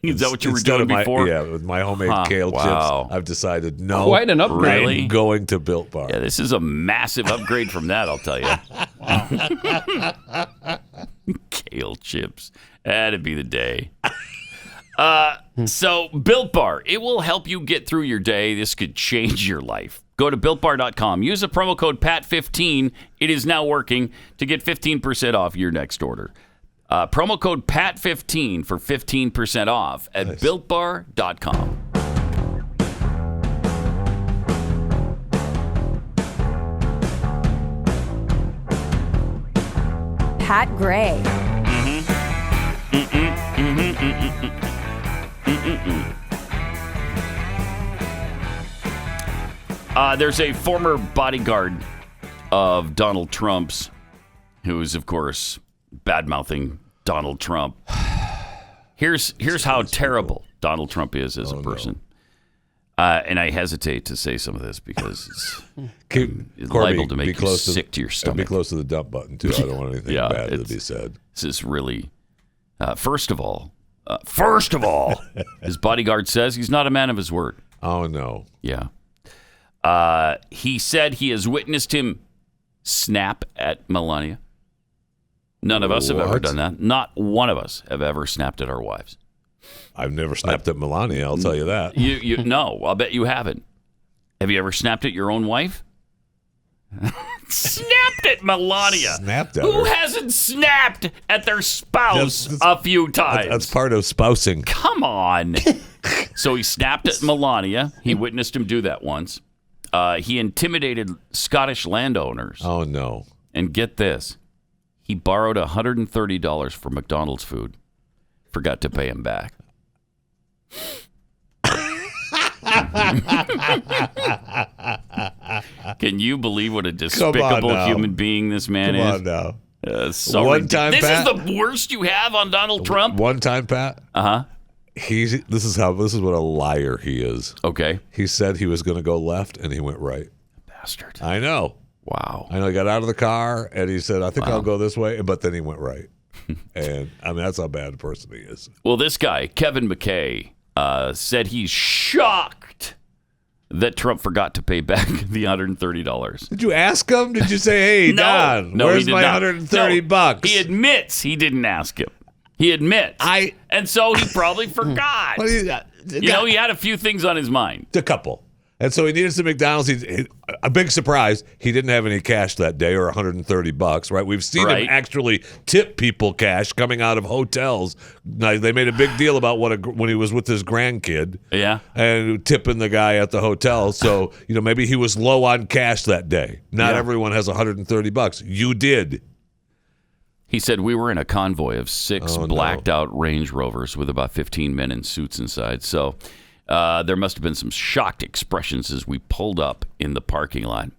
Is that what you were doing before? Yeah, with my homemade kale chips. I've decided no. Quite an upgrade. Really? I'm going to Built Bar. Yeah, this is a massive upgrade from that, I'll tell you. Kale chips. That'd be the day. So, Built Bar, it will help you get through your day. This could change your life. Go to BuiltBar.com. Use the promo code PAT15. It is now working to get 15% off your next order. Promo code PAT15 for 15% off at BuiltBar.com. Pat Gray. There's a former bodyguard of Donald Trump's who is, of course, bad-mouthing Donald Trump. Here's how terrible Donald Trump is as a person. And I hesitate to say some of this because it's liable to make you sick to your stomach. Be close to the dump button, too. I don't want anything bad to be said. This is really... First of all, his bodyguard says he's not a man of his word. Oh, no. Yeah. He said he has witnessed him snap at Melania. None of us have ever done that. Not one of us have ever snapped at our wives. I've never snapped at Melania, I'll tell you that. No, I'll bet you haven't. Have you ever snapped at your own wife? Snapped at Melania. Snapped at Who her. hasn't snapped at their spouse a few times? That's part of spousing. Come on. So he snapped at Melania. He witnessed him do that once. He intimidated Scottish landowners. Oh, no. And get this. He borrowed $130 for McDonald's food. Forgot to pay him back. Can you believe what a despicable human being this man is? Come on now. So one time, this Pat, is the worst you have on Donald Trump? One time, Pat. Uh-huh. This is what a liar he is. Okay. He said he was going to go left, and he went right. Bastard. I know. Wow. I know. He got out of the car, and he said, I think I'll go this way, but then he went right. And, I mean, that's how bad a person he is. Well, this guy, Kevin McKay, said he's shocked that Trump forgot to pay back the $130. Did you ask him? Did you say, hey, Don, where's my $130? He admits he didn't ask him. He admits. And so he probably forgot. He had a few things on his mind. A couple. And so he needed some McDonald's. A big surprise, he didn't have any cash that day, or $130, right? We've seen him actually tip people cash coming out of hotels. Now, they made a big deal about when he was with his grandkid. Yeah. And tipping the guy at the hotel. So, maybe he was low on cash that day. Not everyone has $130. You did. He said, we were in a convoy of 6 blacked-out Range Rovers with about 15 men in suits inside. So there must have been some shocked expressions as we pulled up in the parking lot,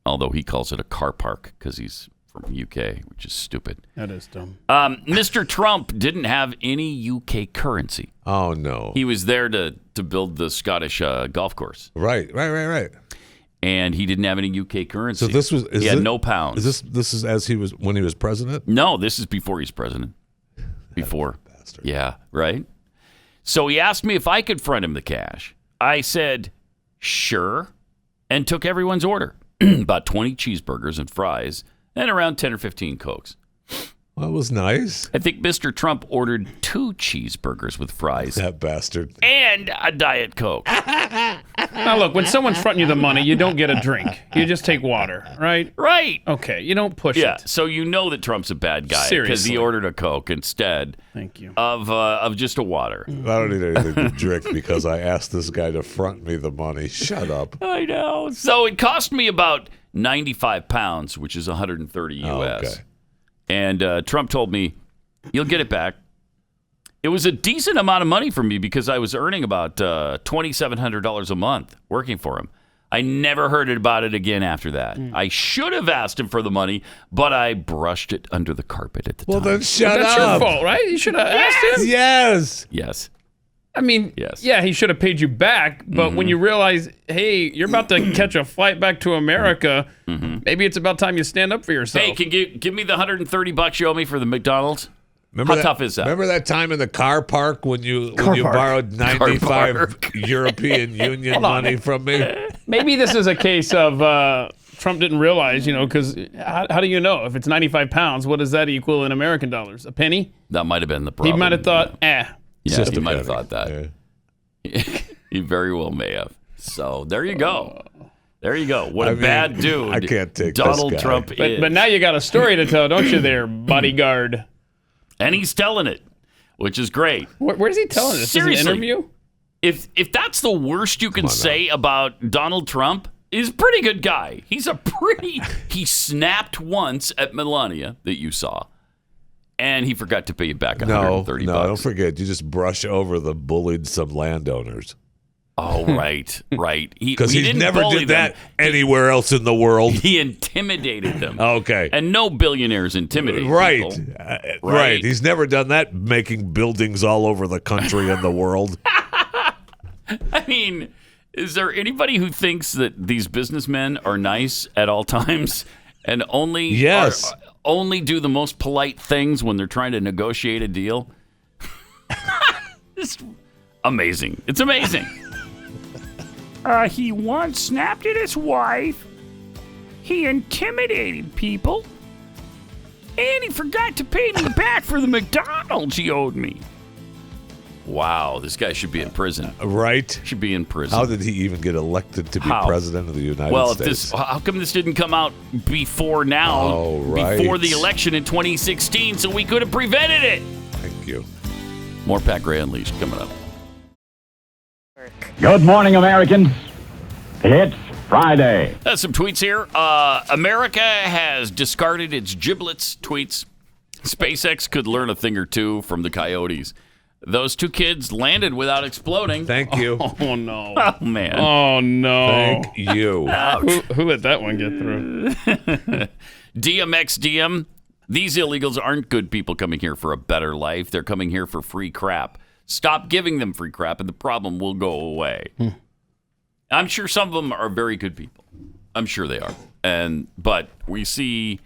although he calls it a car park because he's from UK, which is stupid. That is dumb. Mr. Trump didn't have any UK currency. Oh, no. He was there to build the Scottish golf course. Right. And he didn't have any UK currency. So this was he had no pounds. This is as he was when he was president? No, this is before he's president. Before. Bastard. Yeah, right? So he asked me if I could front him the cash. I said, sure, and took everyone's order. About 20 cheeseburgers and fries and around 10 or 15 Cokes. That was nice. I think Mr. Trump ordered 2 cheeseburgers with fries. That bastard. And a Diet Coke. Now, look, when someone's fronting you the money, you don't get a drink. You just take water, right? Right. Okay, you don't push Yeah, it. so you know that Trump's a bad guy because he ordered a Coke instead Thank you. of just a water. I don't need anything to drink because I asked this guy to front me the money. Shut up. I know. So it cost me about 95 pounds, which is 130 U.S. Okay. And Trump told me, you'll get it back. It was a decent amount of money for me because I was earning about $2,700 a month working for him. I never heard about it again after that. I should have asked him for the money, but I brushed it under the carpet at the time. Well, then shut That's up. your fault, right? You should have asked him. Yes. Yes. I mean, yeah, he should have paid you back. But when you realize, hey, you're about to catch a flight back to America, maybe it's about time you stand up for yourself. Hey, can you give me the $130 you owe me for the McDonald's? How tough is that? Remember that time in the car park when you borrowed 95 European Union money from me? Maybe this is a case of Trump didn't realize, because how do you know? If it's 95 pounds, what does that equal in American dollars? A penny? That might have been the problem. He might have thought, Yeah, he might have thought that. Yeah. He very well may have. So there you go. There you go. What a bad dude. I can't take Donald this guy. Trump is. But now you got a story to tell, don't you there, bodyguard? And he's telling it, which is great. Where's he telling this? Seriously, Is it an interview? If that's the worst you can say about Donald Trump, he's a pretty good guy. He snapped once at Melania that you saw. And he forgot to pay you back $130. No, don't forget. You just brush over the bullied some landowners. Oh, right. Because he didn't never bully did that them. anywhere else in the world. He intimidated them. Okay. And no billionaires intimidate Right. people. Right. He's never done that, making buildings all over the country and the world. I mean, is there anybody who thinks that these businessmen are nice at all times and only do the most polite things when they're trying to negotiate a deal? It's amazing. It's amazing. He once snapped at his wife. He intimidated people. And he forgot to pay me back for the McDonald's he owed me. Wow, this guy should be in prison. Right? Should be in prison. How did he even get elected to be president of the United States? How come this didn't come out before now? Oh, right. Before the election in 2016, so we could have prevented it. Thank you. More Pat Gray Unleashed coming up. Good morning, Americans. It's Friday. Some tweets here. America has discarded its giblets tweets. SpaceX could learn a thing or two from the coyotes. Those 2 kids landed without exploding. Thank you. Oh, no. Oh, man. Oh, no. Thank you. Who let that one get through? DMXDM. These illegals aren't good people coming here for a better life. They're coming here for free crap. Stop giving them free crap, and the problem will go away. I'm sure some of them are very good people. I'm sure they are. But we see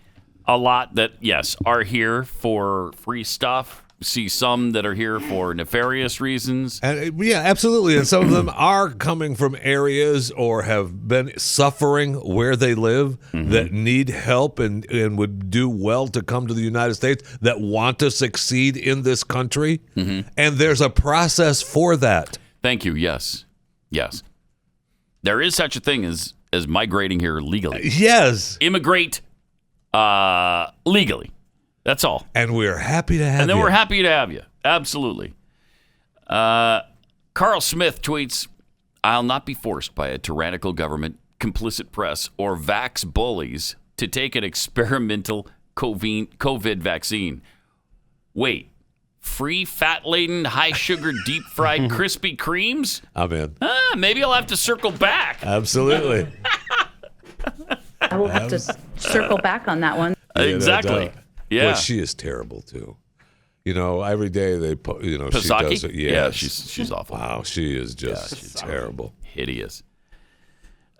a lot that, yes, are here for free stuff. We see some that are here for nefarious reasons. And, yeah, absolutely. And some of them are coming from areas or have been suffering where they live that need help and would do well to come to the United States, that want to succeed in this country. And there's a process for that. Thank you. Yes. There is such a thing as migrating here legally. Yes. Immigrate legally. That's all. And we're happy to have you. And then we're happy to have you. Absolutely. Carl Smith tweets, I'll not be forced by a tyrannical government, complicit press, or vax bullies to take an experimental COVID vaccine. Wait, free fat-laden, high-sugar, deep-fried Krispy Kremes? I'm in. Maybe I'll have to circle back. Absolutely. I will have to circle back on that one. Exactly. Yeah. Well, she is terrible too. Every day they Pisaki? she does it. Yeah, she's awful. Wow, she is just terrible. Hideous.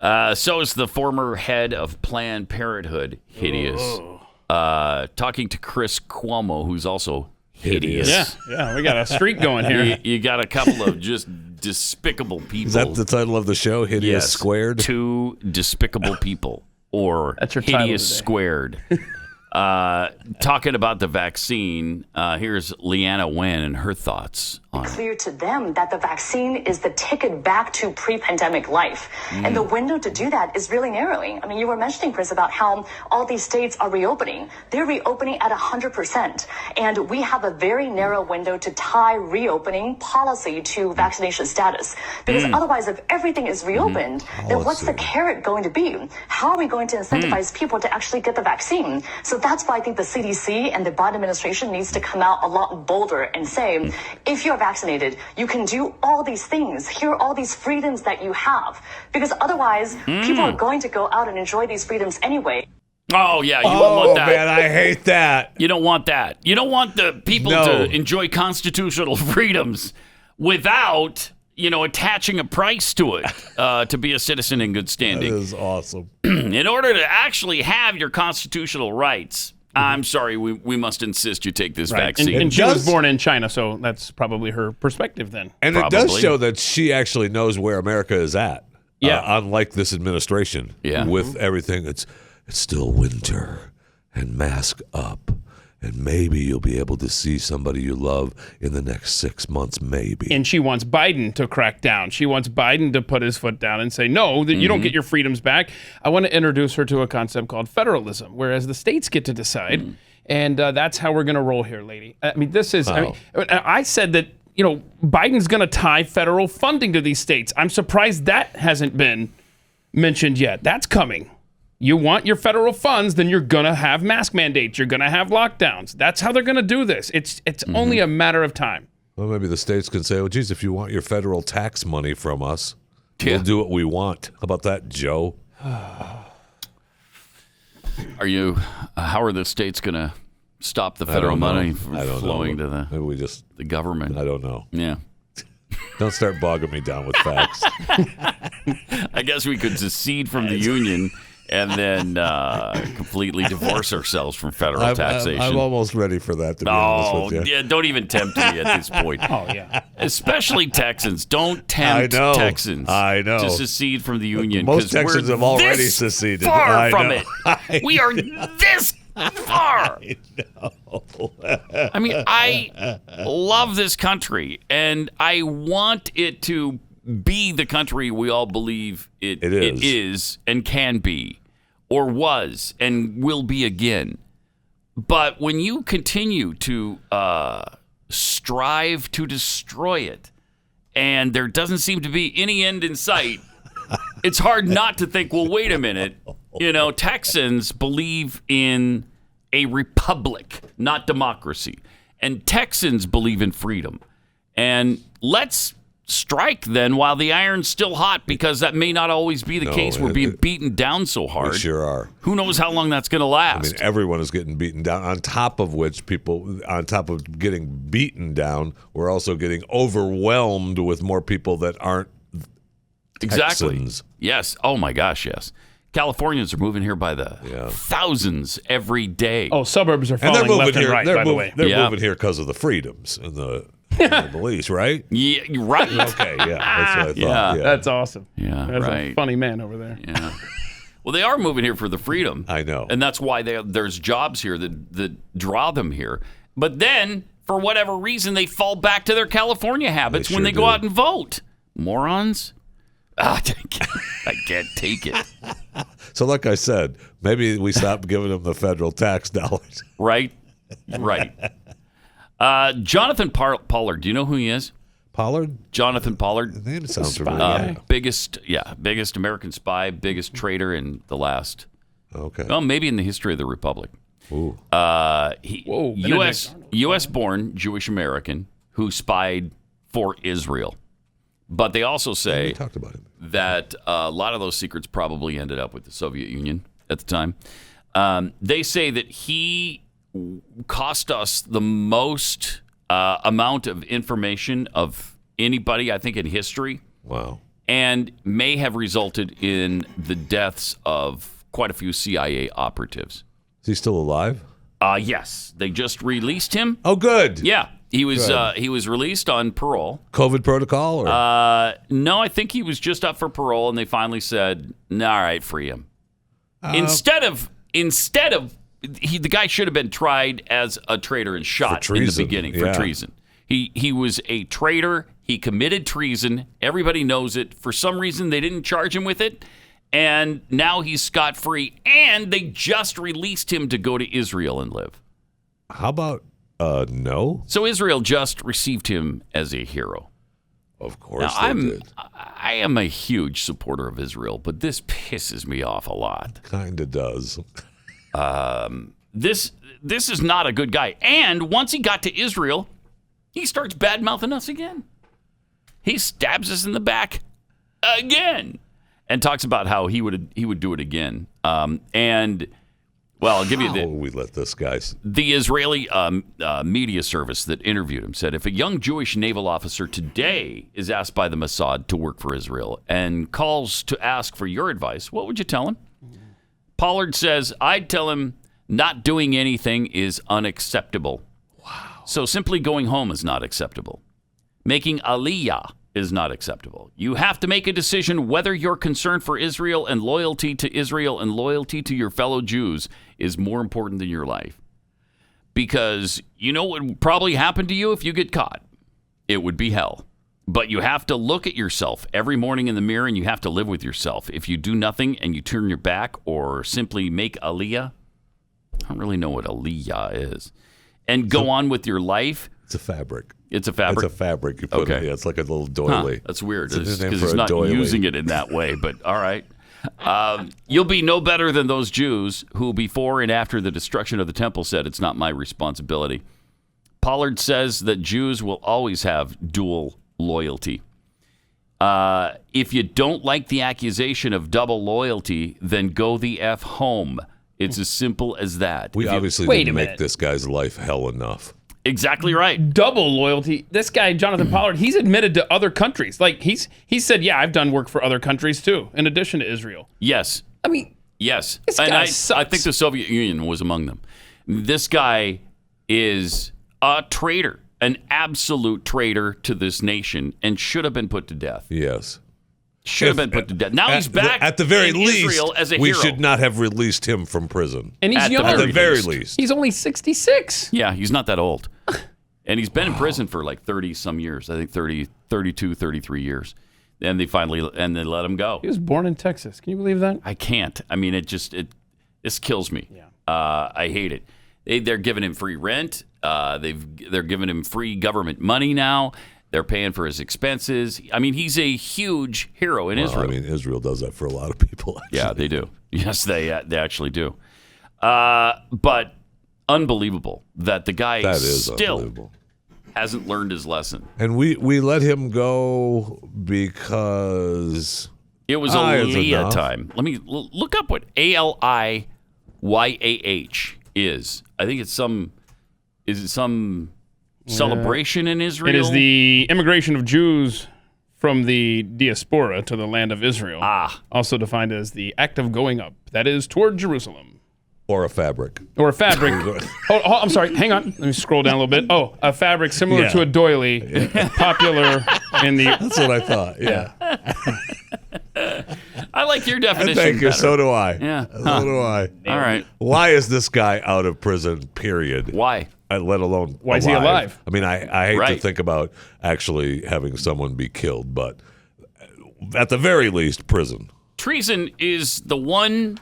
So is the former head of Planned Parenthood. Hideous. Talking to Chris Cuomo, who's also hideous. Yeah, we got a streak going here. You got a couple of just despicable people. Is that the title of the show? Hideous Squared? 2 despicable people, or That's your title Hideous today. Squared. Talking about the vaccine, here's Leanna Wen and her thoughts on it. Clear to them that the vaccine is the ticket back to pre-pandemic life. And the window to do that is really narrowing. I mean, you were mentioning, Chris, about how all these states are reopening. They're reopening at 100%. And we have a very narrow window to tie reopening policy to vaccination status. Because otherwise, if everything is reopened, then what's the carrot going to be? How are we going to incentivize people to actually get the vaccine? So that's why I think the CDC and the Biden administration needs to come out a lot bolder and say, if you're vaccinated, you can do all these things. Here are all these freedoms that you have. Because otherwise, people are going to go out and enjoy these freedoms anyway. Oh, yeah, you won't want that. Man, I hate that. You don't want that. You don't want the people to enjoy constitutional freedoms without, attaching a price to it to be a citizen in good standing. That is awesome. In order to actually have your constitutional rights, I'm sorry, we must insist you take this vaccine. And she was born in China, so that's probably her perspective then. And it does show that she actually knows where America is at. Yeah. Unlike this administration. Yeah. With everything, it's still winter and mask up. And maybe you'll be able to see somebody you love in the next 6 months, maybe. And she wants Biden to crack down. She wants Biden to put his foot down and say, no, that you don't get your freedoms back. I want to introduce her to a concept called federalism, whereas the states get to decide. And that's how we're going to roll here, lady. I mean, this is, I said that, Biden's going to tie federal funding to these states. I'm surprised that hasn't been mentioned yet. That's coming. You want your federal funds, then you're going to have mask mandates. You're going to have lockdowns. That's how they're going to do this. It's only a matter of time. Well, maybe the states can say, well, geez, if you want your federal tax money from us, we'll do what we want. How about that, Joe? How are the states going to stop the federal money from flowing to the government? I don't know. Yeah. Don't start bogging me down with facts. I guess we could secede from the union and then completely divorce ourselves from federal taxation. I'm almost ready for that, to be honest with you. Yeah, don't even tempt me at this point. Oh, yeah. Especially Texans. Don't tempt Texans to secede from the union. Most Texans have already seceded. Far from it. We are this far. I know. I mean, I love this country, and I want it to be the country we all believe it is and can be, or was and will be again. But when you continue to strive to destroy it, and there doesn't seem to be any end in sight, it's hard not to think, well, wait a minute. Texans believe in a republic, not democracy. And Texans believe in freedom. And let's strike then while the iron's still hot, because that may not always be the case. We're being beaten down so hard. We sure are. Who knows how long that's going to last? I mean, everyone is getting beaten down. On top of which, on top of getting beaten down, we're also getting overwhelmed with more people that aren't exactly. Texans. Yes. Oh my gosh, yes. Californians are moving here by the thousands every day. Oh, suburbs are falling left and right, by the way. They're moving here because of the freedoms and the beliefs, right? Yeah, right. Okay, yeah. That's what I thought. Yeah. That's awesome. Yeah, that's a funny man over there. Yeah. Well, they are moving here for the freedom. I know. And that's why there's jobs here that draw them here. But then, for whatever reason, they fall back to their California habits when they go out and vote. Morons. I can't take it. So like I said, maybe we stop giving them the federal tax dollars. Right. Johnathan Pollard, do you know who he is? Pollard? Johnathan Pollard. The name sounds familiar. Biggest American spy, biggest traitor in the last, well, maybe in the history of the Republic. Ooh. U.S. born Jewish American who spied for Israel. But they also say talked about him. That a lot of those secrets probably ended up with the Soviet Union at the time. They say that he cost us the most amount of information of anybody, I think, in history. Wow. And may have resulted in the deaths of quite a few CIA operatives. Is he still alive? Yes. They just released him. Oh, good. Yeah. He was released on parole. COVID protocol? Or? No, I think he was just up for parole, and they finally said, "All right, free him." Instead of the guy should have been tried as a traitor and shot in the beginning for treason. He was a traitor. He committed treason. Everybody knows it. For some reason, they didn't charge him with it. And now he's scot-free. And they just released him to go to Israel and live. How about no? So Israel just received him as a hero. Of course now, they did. I am a huge supporter of Israel, but this pisses me off a lot. Kind of does. This is not a good guy. And once he got to Israel, he starts bad-mouthing us again. He stabs us in the back again and talks about how he would do it again. Well, I'll give you we let this guy. The Israeli media service that interviewed him said if a young Jewish naval officer today is asked by the Mossad to work for Israel and calls to ask for your advice, what would you tell him? Pollard says, I'd tell him not doing anything is unacceptable. Wow. So simply going home is not acceptable. Making aliyah is not acceptable. You have to make a decision whether your concern for Israel and loyalty to Israel and loyalty to your fellow Jews is more important than your life. Because you know what would probably happen to you if you get caught? It would be hell. But you have to look at yourself every morning in the mirror and you have to live with yourself. If you do nothing and you turn your back or simply make aliyah, I don't really know what aliyah is, and go on with your life. It's a fabric. It's a fabric? It's a fabric. You put it, it's like a little doily. That's weird It's because he's not using it in that way, but all right. You'll be no better than those Jews who before and after the destruction of the temple said it's not my responsibility. Pollard says that Jews will always have dual loyalty. If you don't like the accusation of double loyalty, then go the F home. It's as simple as that. We obviously didn't make this guy's life hell enough. Exactly right. Double loyalty. This guy, Johnathan Pollard, he's admitted to other countries. Like he said, yeah, I've done work for other countries too, in addition to Israel. Yes. I mean, yes. This guy sucks. I think the Soviet Union was among them. This guy is a traitor, an absolute traitor to this nation, and should have been put to death. Yes. Should have been put to death. Now he's back at the very in least, Israel as a we hero. should not have released him from prison. And he's young. At the very least. He's only 66. Yeah, he's not that old. And he's been in prison for like 30-some years. I think 30, 32, 33 years. And they let him go. He was born in Texas. Can you believe that? I can't. I mean, this kills me. Yeah. I hate it. They're giving him free rent. They're giving him free government money now. They're paying for his expenses. I mean, he's a huge hero in Israel. I mean, Israel does that for a lot of people. Actually. Yeah, they do. Yes, they actually do. But unbelievable that the guy still hasn't learned his lesson. And we let him go because it was Aliyah time. Let me look up what ALIYAH is. I think it's some celebration in Israel. It is the immigration of Jews from the diaspora to the land of Israel. Also defined as the act of going up, that is, toward Jerusalem. Or a fabric. Or a fabric. I'm sorry. Hang on. Let me scroll down a little bit. Oh, a fabric similar to a doily, popular in the... That's what I thought, yeah. I like your definition Thank you. better. So do I. Yeah. So do I. All right. Why is this guy out of prison, period? Why? Let alone why is he alive? I mean, I hate to think about actually having someone be killed, but at the very least, prison. Treason is the one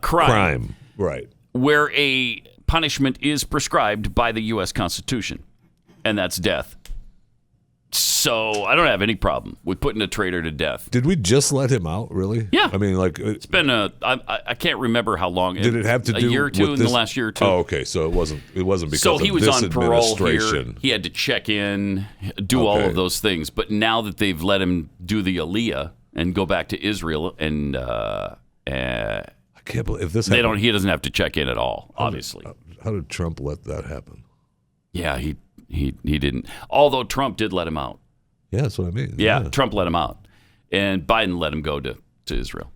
crime right where a punishment is prescribed by the U.S. Constitution, and that's death. So I don't have any problem with putting a traitor to death. Did we just let him out, really? Yeah. I mean, like... It's been I can't remember how long. Did it have to do a year or two in the last year or two? Oh, okay. So it wasn't because so he of was this on parole here. administration. He had to check in, do all of those things. But now that they've let him do the Aliyah and go back to Israel, and I can't believe if this. He doesn't have to check in at all. Obviously. How did Trump let that happen? Yeah, he didn't. Although Trump did let him out. Yeah, that's what I mean. Yeah, Trump let him out, and Biden let him go to Israel.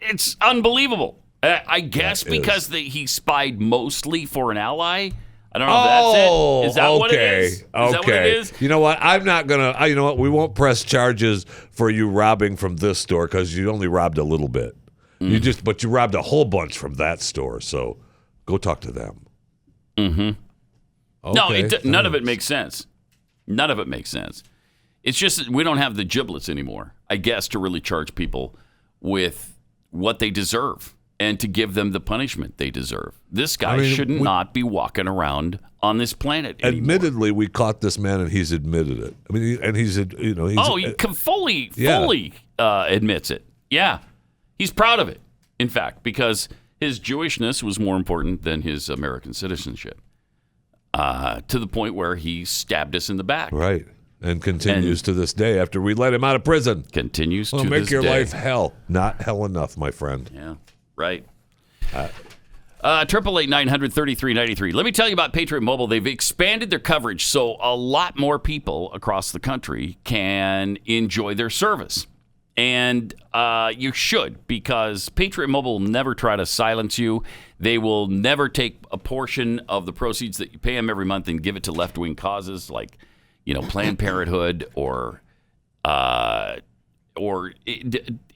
It's unbelievable. I guess because he spied mostly for an ally. I don't know if that's it. Is that what it is? Is okay. that what it is? You know what? I'm not going to, you know what? We won't press charges for you robbing from this store because you only robbed a little bit. But you robbed a whole bunch from that store. So go talk to them. Mm-hmm. Okay, no, none of it makes sense. None of it makes sense. It's just that we don't have the giblets anymore, I guess, to really charge people with what they deserve and to give them the punishment they deserve. This guy should not be walking around on this planet anymore. Admittedly, we caught this man, and he's admitted it. I mean, and he's he fully admits it. Yeah, he's proud of it. In fact, because his Jewishness was more important than his American citizenship, to the point where he stabbed us in the back. Right. And continues to this day after we let him out of prison. Continues to this day. Make your life hell. Not hell enough, my friend. Yeah, right. 888-900-3393. Let me tell you about Patriot Mobile. They've expanded their coverage so a lot more people across the country can enjoy their service. And you should, because Patriot Mobile will never try to silence you. They will never take a portion of the proceeds that you pay them every month and give it to left-wing causes like Planned Parenthood or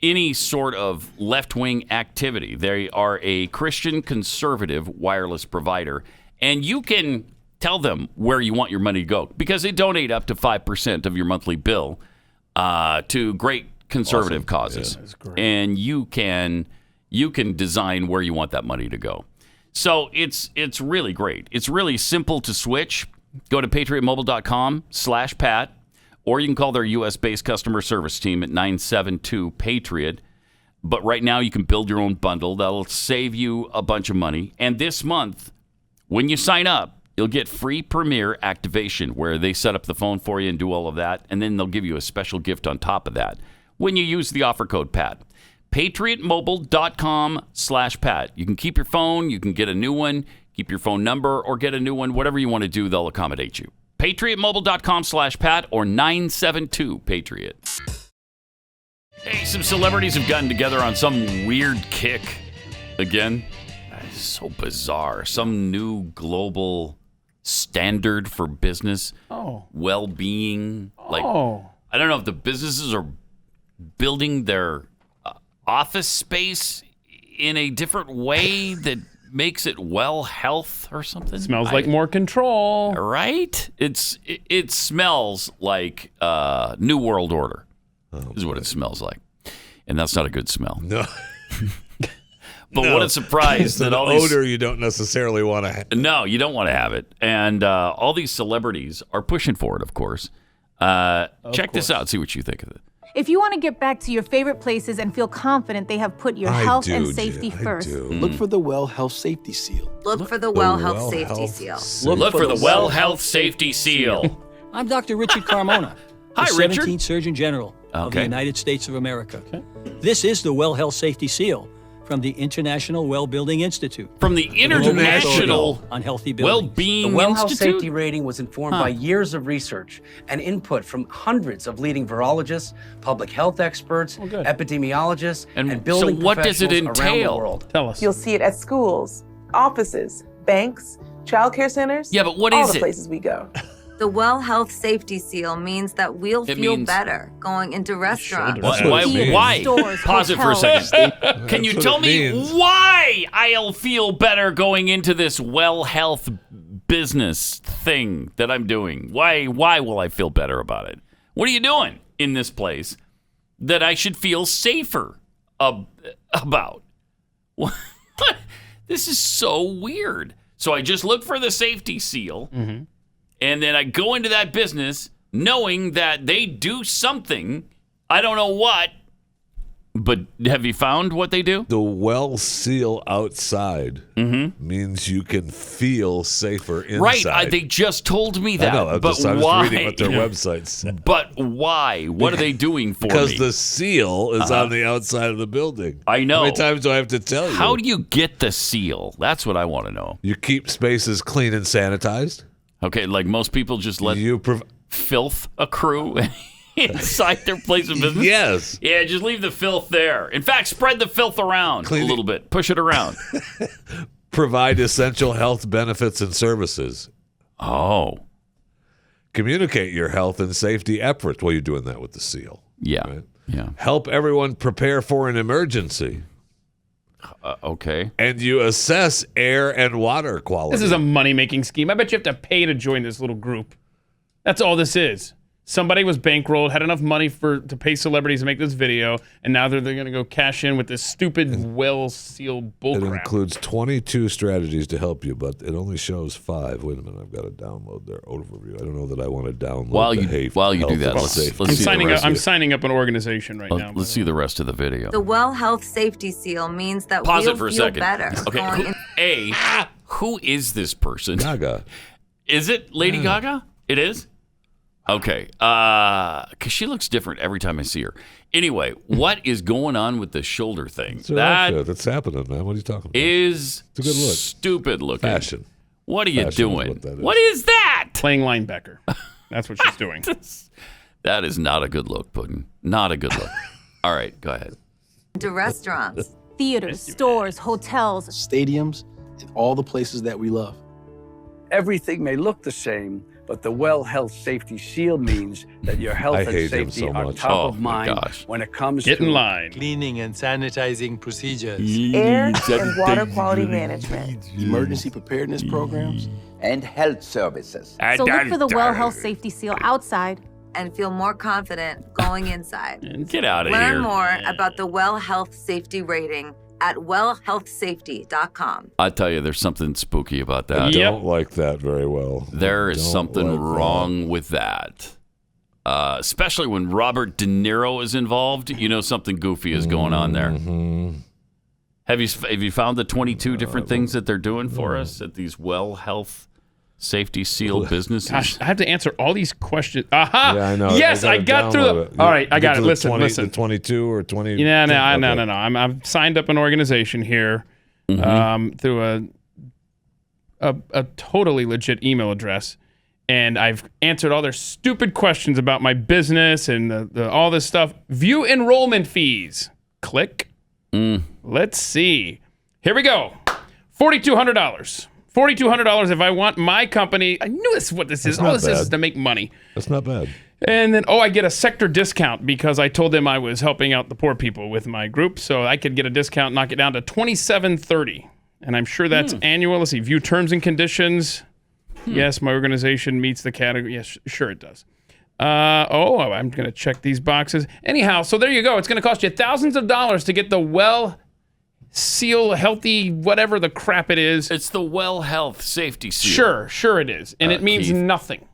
any sort of left-wing activity. They are a Christian conservative wireless provider, and you can tell them where you want your money to go because they donate up to 5% of your monthly bill to great conservative causes. Yeah, that's great. And you can design where you want that money to go. So it's really great. It's really simple to switch. Go to patriotmobile.com/Pat, or you can call their U.S.-based customer service team at 972-PATRIOT. But right now, you can build your own bundle. That'll save you a bunch of money. And this month, when you sign up, you'll get free Premier activation, where they set up the phone for you and do all of that. And then they'll give you a special gift on top of that when you use the offer code PAT. patriotmobile.com/Pat. You can keep your phone. You can get a new one. Keep your phone number or get a new one. Whatever you want to do, they'll accommodate you. patriotmobile.com/Pat or 972-PATRIOT. Hey, some celebrities have gotten together on some weird kick again. It's so bizarre. Some new global standard for business well-being. I don't know if the businesses are building their office space in a different way that makes it well health or something. Smells like more control. Right? It smells like New World Order is what it smells like. And that's not a good smell. No. But what a surprise that all these odor you don't necessarily want to have. No, you don't want to have it. And all these celebrities are pushing for it, of course. Check this out. See what you think of it. If you want to get back to your favorite places and feel confident they have put your health and safety first, look for the Well Health Safety Seal. Look for the Well Health Safety Seal. Look for the Well Health Safety Seal. I'm Dr. Richard Carmona, Hi, the Richard. 17th Surgeon General of the United States of America. This is the Well Health Safety Seal from the International Well Building Institute. From the International on Healthy Well-Being The Well Health Institute? Safety Rating was informed by years of research and input from hundreds of leading virologists, public health experts, epidemiologists, and building so what does it professionals around the entail? world. Tell us. You'll see it at schools, offices, banks, childcare centers. Yeah, but what all is the it? places we go. The Well Health Safety Seal means that we'll It feel means- better going into restaurants. Why? Pause it for a second. Can you That's tell what it me means. why I'll feel better going into this well health business thing that I'm doing? Why will I feel better about it? What are you doing in this place that I should feel safer about? What? This is so weird. So I just look for the safety seal. And then I go into that business knowing that they do something. I don't know what. But have you found what they do? The well seal outside means you can feel safer inside. Right. They just told me that. I know. But I was why? reading what their website said. But why? What are they doing for Because me? the seal is on the outside of the building. I know. How many times do I have to tell you? How do you get the seal? That's what I want to know. You keep spaces clean and sanitized. Okay, like most people just let filth accrue inside their place of business? Yes. Yeah, just leave the filth there. In fact, spread the filth around a little bit. Push it around. Provide essential health benefits and services. Oh. Communicate your health and safety efforts. Well, you're doing that with the SEAL. Yeah. Right? Yeah. Help everyone prepare for an emergency. Okay. And you assess air and water quality. This is a money-making scheme. I bet you have to pay to join this little group. That's all this is. Somebody was bankrolled, had enough money to pay celebrities to make this video, and now they're going to go cash in with this stupid, well-sealed bullcrap. It includes 22 strategies to help you, but it only shows 5. Wait a minute, I've got to download their overview. I don't know that I want to download while you do that, let's see I'm signing up an organization right now. Let's see the rest of the video. The Well Health Safety Seal means that Pause we'll it for a feel second. better. Okay. Who is this person? Gaga. Is it Lady Gaga? It is? Okay. Because she looks different every time I see her. Anyway, what is going on with the shoulder thing? That's happening, man. What are you talking about? Is it's a good look. Stupid looking. Fashion. What are you Fashion doing? What is that? Playing linebacker. That's what she's doing. That is not a good look, Puddin'. Not a good look. All right, go ahead. To restaurants, theaters, stores, hotels, stadiums, and all the places that we love. Everything may look the same, but the Well Health Safety Seal means that your health and safety are top of mind when it comes Get to in line. Cleaning and sanitizing procedures. Air and water quality management. Emergency preparedness programs. And health services. So look for the Well Health Safety Seal outside. and feel more confident going inside. Get out of here. Learn more about the Well Health Safety rating at wellhealthsafety.com. I tell you, there's something spooky about that. I don't like that very well. There is something wrong with that. Especially when Robert De Niro is involved, you know something goofy is going on there. Mm-hmm. Have you found the 22 different things that they're doing for us at these Well Health Safety Seal businesses? Gosh, I have to answer all these questions. Aha! Yeah, I know. Yes, I got through them. All right, I got it. Listen. The 22 or 20? No. I've signed up an organization here through a totally legit email address. And I've answered all their stupid questions about my business and all this stuff. View enrollment fees. Click. Let's see. Here we go. $4,200. $4,200 if I want my company. I knew this is what this is. All this is to make money. That's not bad. And then, I get a sector discount because I told them I was helping out the poor people with my group. So I could get a discount, knock it down to $2,730. And I'm sure that's annual. Let's see. View terms and conditions. Yes, my organization meets the category. Yes, sure it does. I'm going to check these boxes. Anyhow, so there you go. It's going to cost you thousands of dollars to get the Well Seal Healthy, whatever the crap it is. It's the Well Health Safety Seal. Sure it is. And it means nothing.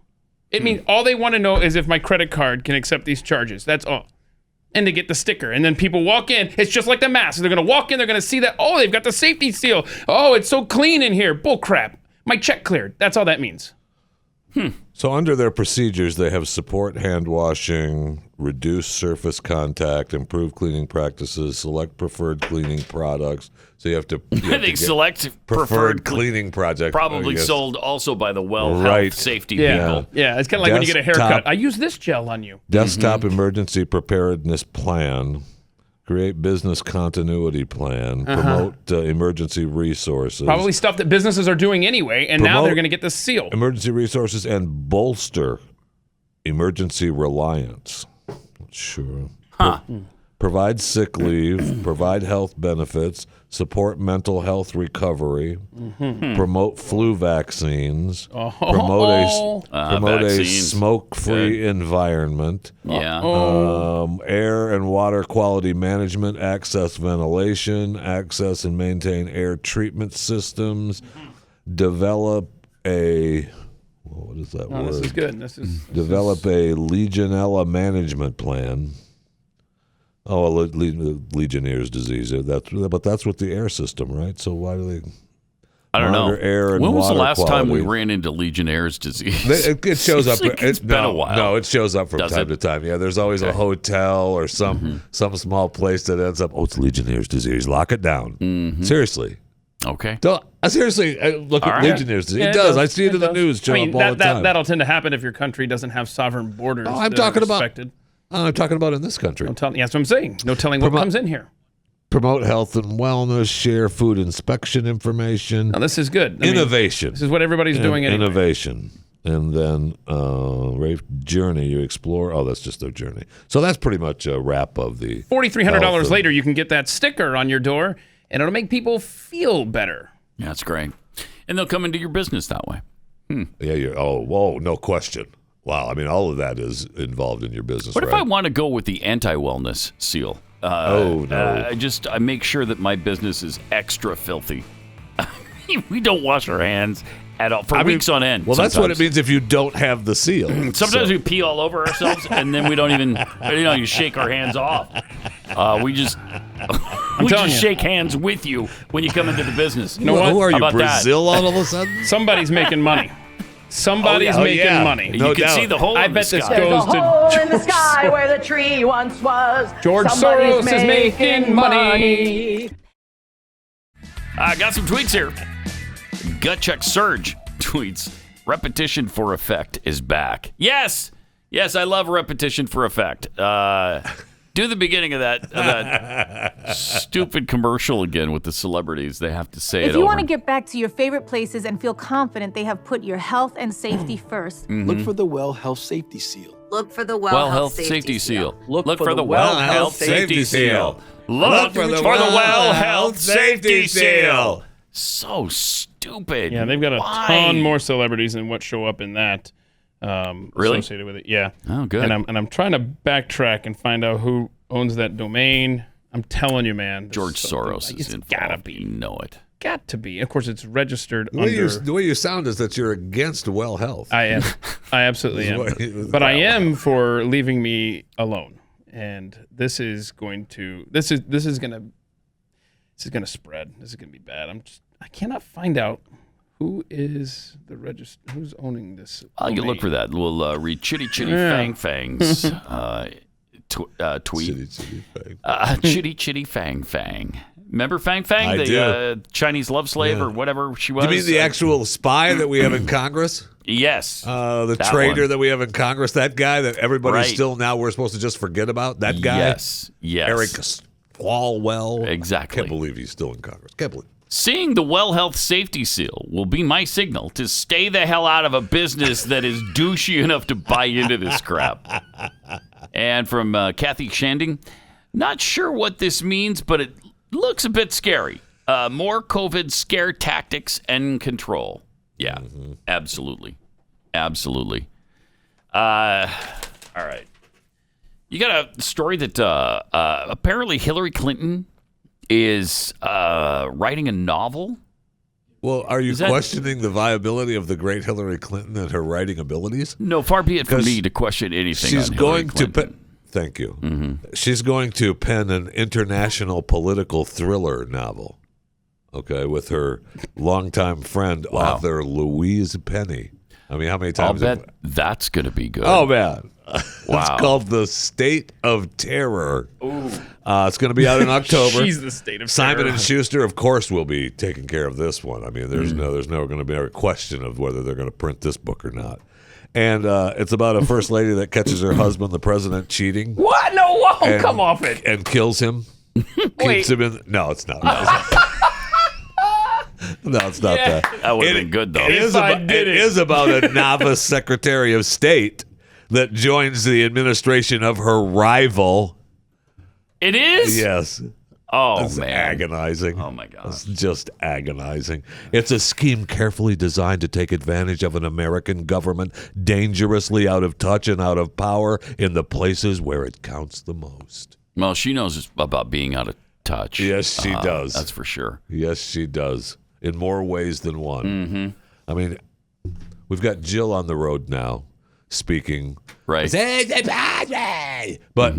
It means all they want to know is if my credit card can accept these charges. That's all. And to get the sticker. And then people walk in. It's just like the mask. They're going to walk in. They're going to see that, they've got the safety seal. Oh, it's so clean in here. Bull crap. My check cleared. That's all that means. So under their procedures, they have support hand washing, reduce surface contact, improve cleaning practices, select preferred cleaning products. So you have to. I think select preferred cleaning project. Probably sold also by the Well Health Safety people. Yeah, it's kind of like when you get a haircut. I use this gel on you. Desktop emergency preparedness plan. Create business continuity plan, promote emergency resources. Probably stuff that businesses are doing anyway, and now they're going to get the seal. Emergency resources and bolster emergency reliance. Sure. Provide sick leave, provide health benefits, support mental health recovery, promote flu vaccines, promote a smoke-free environment, air and water quality management, access ventilation, access and maintain air treatment systems, develop a... what is that word? This is good. Develop a Legionella management plan. Legionnaire's disease. But that's with the air system, right? So why do they? I don't know. Air and when was the last quality? time we ran into Legionnaire's disease? It shows up. It's been a while. No, it shows up from time to time. Yeah, there's always a hotel or some small place that ends up. It's Legionnaire's disease. Lock it down. Seriously. Okay. Seriously, look at Legionnaire's disease. It does. I see it in the news. All the time. That'll tend to happen if your country doesn't have sovereign borders. I'm talking about in this country. That's what I'm saying. No telling what comes in here. promote health and wellness, share food inspection information. Now, this is good. Innovation. This is what everybody's doing anyway. Innovation. And then journey, you explore. Oh, that's just their journey. So that's pretty much a wrap of the $4,300 later, you can get that sticker on your door, and it'll make people feel better. Yeah, that's great. And they'll come into your business that way. Yeah. Whoa, no question. Wow. I mean, all of that is involved in your business. What if I want to go with the anti-wellness seal? No. I make sure that my business is extra filthy. We don't wash our hands at all for weeks on end. Well, that's what it means if you don't have the seal. Sometimes we pee all over ourselves, and then we don't even, you shake our hands off. We just shake hands with you when you come into the business. You know what? Who are you, about Brazil that? all of a sudden? Somebody's making money. Somebody's making money. You can see the hole I in bet the this sky. goes to hole in the sky where the tree once was. George Somebody's Soros is making money. I got some tweets here. Gut Check Surge tweets, repetition for effect is back. Yes, I love repetition for effect. Do the beginning of that stupid commercial again with the celebrities. They have to say it If you over. want to get back to your favorite places and feel confident they have put your health and safety first, Look for the Well Health Safety Seal. Look for the Well Health Safety Seal. Look for the Well Health Safety Seal. Look for the Well Health Safety Seal. So stupid. Yeah, they've got a ton more celebrities than what show up in that. Really? Associated with it, yeah. Oh, good. And I'm trying to backtrack and find out who owns that domain. I'm telling you, man. George Soros is involved. Gotta be. You know it. Got to be. Of course, it's registered The way you sound is that you're against well health. I am. I absolutely am. But I am for leaving me alone. And this is going to spread. This is going to be bad. I cannot find out who is the who's owning this. You look for that. We'll read Chitty Fang Fang's tweet. Chitty Fang Fang. Remember Fang Fang, the Chinese love slave or whatever she was? You mean the actual spy that we have in Congress? Yes. The traitor that we have in Congress, that guy that everybody's still now we're supposed to just forget about? That guy? Yes. Eric Swalwell. Exactly. Can't believe he's still in Congress. Can't believe. Seeing the Well Health Safety Seal will be my signal to stay the hell out of a business that is douchey enough to buy into this crap. And from Kathy Shanding, not sure what this means, but it looks a bit scary. More COVID scare tactics and control. Yeah, absolutely. Absolutely. All right. You got a story that apparently Hillary Clinton is writing a novel. Well, are you questioning the viability of the great Hillary Clinton and her writing abilities? No, far be it from me to question anything. She's on going Hillary to. Thank you. She's going to pen an international political thriller novel. Okay, with her longtime friend, author Louise Penny. I mean, how many times? I'll bet that's going to be good. Oh man. Wow. It's called The State of Terror. Ooh. It's going to be out in October. She's the State of Simon Terror. & Schuster, of course, will be taking care of this one. I mean, there's never going to be a question of whether they're going to print this book or not. And it's about a first lady that catches her husband, the president, cheating. What? No, whoa, come off it. And kills him. Keeps him in. No, it's not. No, it's not that. That would have been good, though. It is about a novice Secretary of State that joins the administration of her rival. It is? Yes. Oh, it's man. Agonizing. Oh, my God. It's just agonizing. It's a scheme carefully designed to take advantage of an American government dangerously out of touch and out of power in the places where it counts the most. Well, she knows about being out of touch. Yes, she does. That's for sure. Yes, she does. In more ways than one. I mean, we've got Jill on the road now speaking. Right. But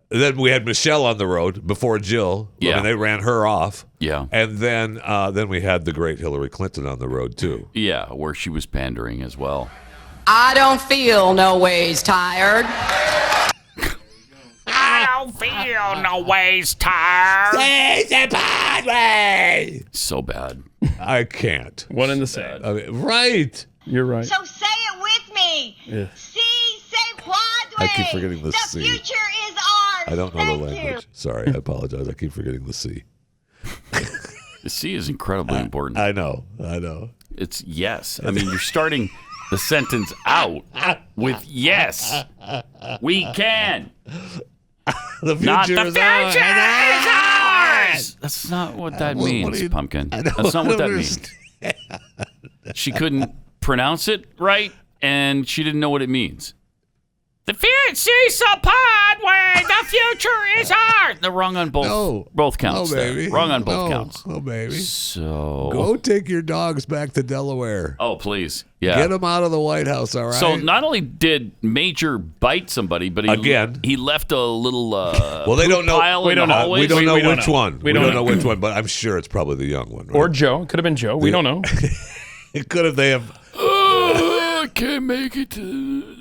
then we had Michelle on the road before Jill. Yeah. I mean, they ran her off. Yeah. And then we had the great Hillary Clinton on the road, too. Yeah, where she was pandering as well. I don't feel no ways tired. I don't feel no ways tired. So bad. I can't. One in the same. I mean, right. You're right. So say it with me. Yeah. Si se puede. I keep forgetting the C. future is ours. I don't know the language. Sorry, I apologize. I keep forgetting the C. The C is incredibly important. I know. It's yes. I mean, you're starting the sentence out with yes. We can. The future Not the is future ours. is ours. That's not what that means, Pumpkin. That's not what that means. She couldn't pronounce it right, and she didn't know what it means. The future Podway, the future is ours. They're wrong on both counts. No, baby. Wrong on both counts. Oh, baby. So go take your dogs back to Delaware. Oh, please. Yeah. Get them out of the White House, all right? So not only did Major bite somebody, but he left a little well, they don't know. We don't know. We don't know which one. We don't know which one, but I'm sure it's probably the young one. Right? Or Joe. It could have been Joe. We don't know. It could have. They have. I can't make it to...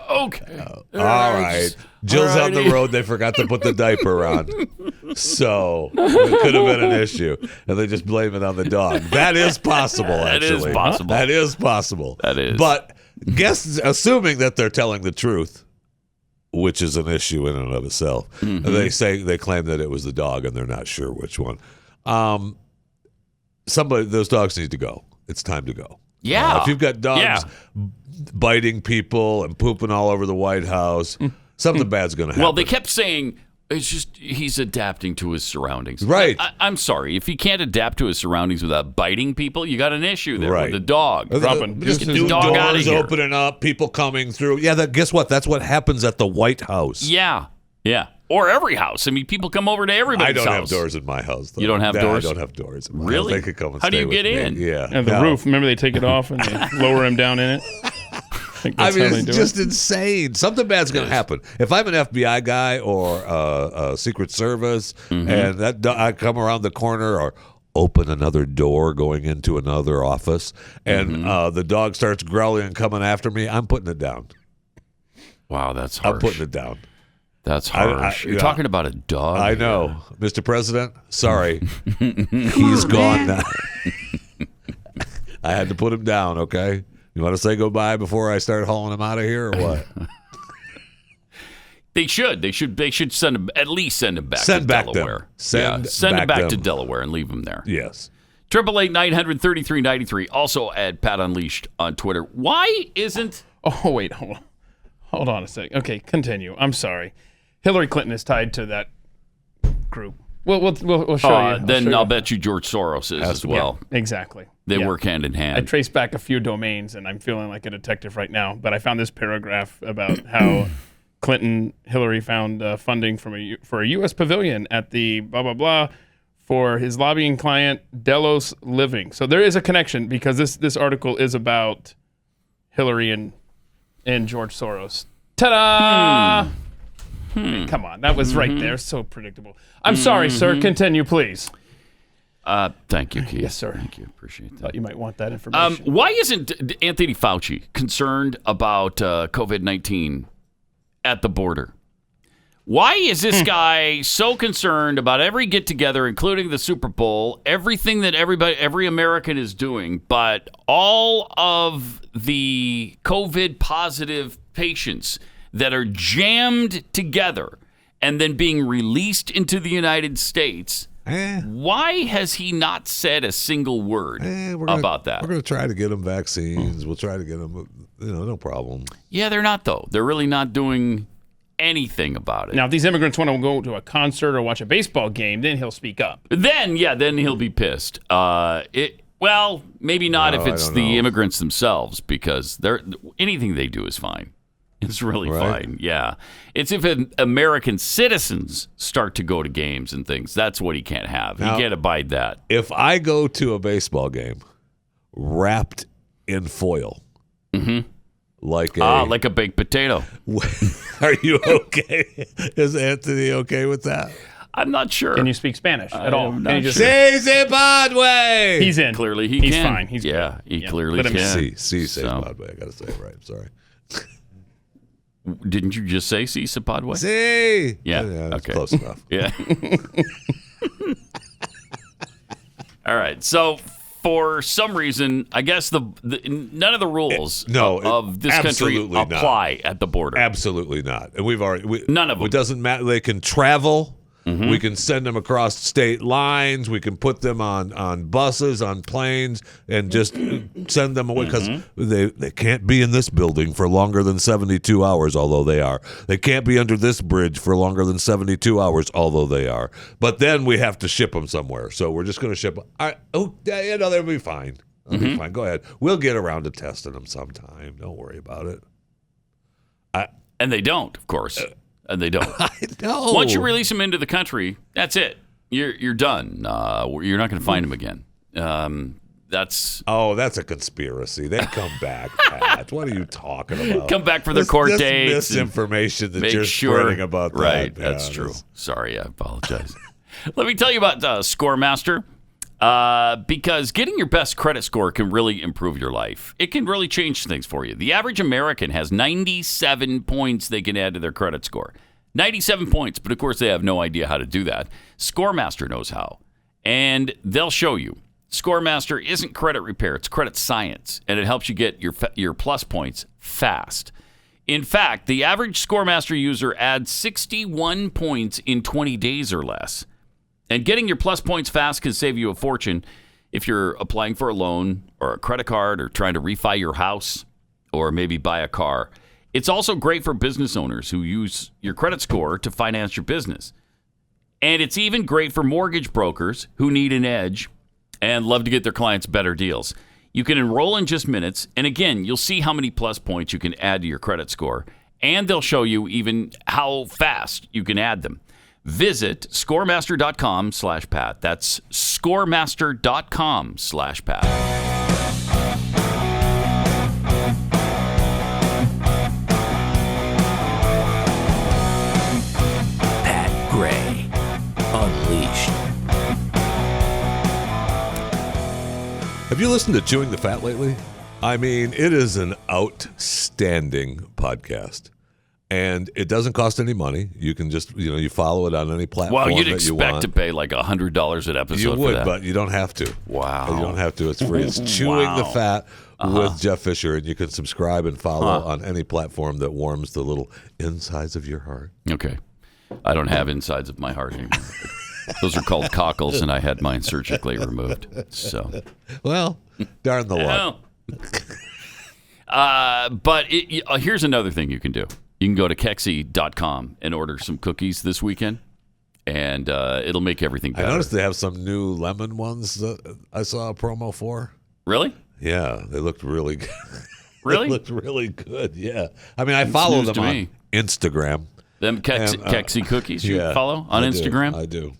Okay. All right. Jill's on the road. They forgot to put the diaper on. So it could have been an issue. And they just blame it on the dog. That is possible, actually. That is possible. That is. But assuming that they're telling the truth, which is an issue in and of itself, they claim that it was the dog and they're not sure which one. Those dogs need to go. It's time to go. Yeah. If you've got dogs biting people and pooping all over the White House, something bad's going to happen. Well, they kept saying it's just he's adapting to his surroundings. Right. I'm sorry. If he can't adapt to his surroundings without biting people, you got an issue there with the dog. Just get the dog out of here. Opening up, people coming through. Yeah, guess what? That's what happens at the White House. Yeah. Or every house. I mean, people come over to everybody's house. I don't have doors in my house, though. You don't have doors? I don't have doors. In my Really? house. They could come and How do stay you get with in? Me. Yeah. And the roof. Remember, they take it off and they lower him down in it? I mean, it's just insane. Something bad's going to happen. If I'm an FBI guy or a Secret Service and I come around the corner or open another door going into another office and the dog starts growling and coming after me, I'm putting it down. Wow, that's harsh. I'm putting it down. That's harsh. You're talking about a dog. I know. Mr. President, sorry. He's gone now. I had to put him down, okay? You want to say goodbye before I start hauling him out of here or what? They should. They should send him, at least send him back to Delaware. Send him back to Delaware and leave him there. Yes. 888-900-3393. Also at Pat Unleashed on Twitter. Why isn't... Oh, wait. Hold on a sec. Okay, continue. I'm sorry. Hillary Clinton is tied to that group. We'll show you. Then I'll bet you George Soros is as well. Yeah, exactly. They work hand in hand. I traced back a few domains, and I'm feeling like a detective right now. But I found this paragraph about how Hillary found funding for a U.S. pavilion at the blah, blah, blah for his lobbying client, Delos Living. So there is a connection because this article is about Hillary and George Soros. Ta-da! Come on, that was right there. So predictable. I'm sorry, sir. Continue, please. Thank you, Keith. Yes, sir. Thank you. Appreciate that. Thought you might want that information. Why isn't Anthony Fauci concerned about COVID-19 at the border? Why is this guy so concerned about every get-together, including the Super Bowl, everything that every American is doing, but all of the COVID-positive patients that are jammed together and then being released into the United States? Why has he not said a single word about that? We're going to try to get them vaccines. We'll try to get them, no problem. Yeah, they're not, though. They're really not doing anything about it. Now, if these immigrants want to go to a concert or watch a baseball game, then he'll speak up. Then he'll be pissed. Well, maybe not if it's the immigrants themselves, because anything they do is fine. It's really fine. Yeah. It's if American citizens start to go to games and things, that's what he can't have. He can't abide that. If I go to a baseball game wrapped in foil, like a baked potato, are you okay? Is Anthony okay with that? I'm not sure. Can you speak Spanish at all? Can you just say Padway? He's in. Clearly He's can. Fine. He's good. He clearly can. Say Padway. I got to say it right. I'm sorry. Didn't you just say Si Padway? See. Yeah. Okay. Close enough. Yeah. All right. So for some reason, I guess none of the rules of this country apply at the border. Absolutely not. And none of them. It doesn't matter. They can travel. Mm-hmm. We can send them across state lines. We can put them on buses, on planes, and just send them away because they can't be in this building for longer than 72 hours, although they are. They can't be under this bridge for longer than 72 hours, although they are. But then we have to ship them somewhere. So we're just going to ship them. They'll be fine. They'll be fine. Go ahead. We'll get around to testing them sometime. Don't worry about it. And they don't, of course. And they don't. I know. Once you release them into the country, that's it. You're done. You're not going to find them again. That's a conspiracy. They come back, Pat. What are you talking about? Come back for their court dates. Misinformation that you're spreading about that. Right, that's true. Sorry, I apologize. Let me tell you about ScoreMaster. Because getting your best credit score can really improve your life. It can really change things for you. The average American has 97 points they can add to their credit score. 97 points, but of course they have no idea how to do that. ScoreMaster knows how, and they'll show you. ScoreMaster isn't credit repair, it's credit science, and it helps you get your plus points fast. In fact, the average ScoreMaster user adds 61 points in 20 days or less. And getting your plus points fast can save you a fortune if you're applying for a loan or a credit card or trying to refi your house or maybe buy a car. It's also great for business owners who use your credit score to finance your business. And it's even great for mortgage brokers who need an edge and love to get their clients better deals. You can enroll in just minutes. And again, you'll see how many plus points you can add to your credit score. And they'll show you even how fast you can add them. Visit scoremaster.com/Pat. That's scoremaster.com/Pat. Pat Gray, Unleashed. Have you listened to Chewing the Fat lately? I mean, it is an outstanding podcast. And it doesn't cost any money. You can just, you follow it on any platform that you want. Well, you'd expect to pay like $100 an episode You would, for that. but you don't have to. Wow. You don't have to. It's free. It's Chewing the Fat with Jeff Fisher, and you can subscribe and follow on any platform that warms the little insides of your heart. Okay. I don't have insides of my heart anymore. Those are called cockles, and I had mine surgically removed. So, well, darn the luck. But here's another thing you can do. You can go to Kexi.com and order some cookies this weekend, and it'll make everything better. I noticed they have some new lemon ones that I saw a promo for. Really? Yeah, they looked really good. Really? They looked really good, yeah. I mean, I follow them on Instagram. Them Kexi cookies you follow on Instagram? I do.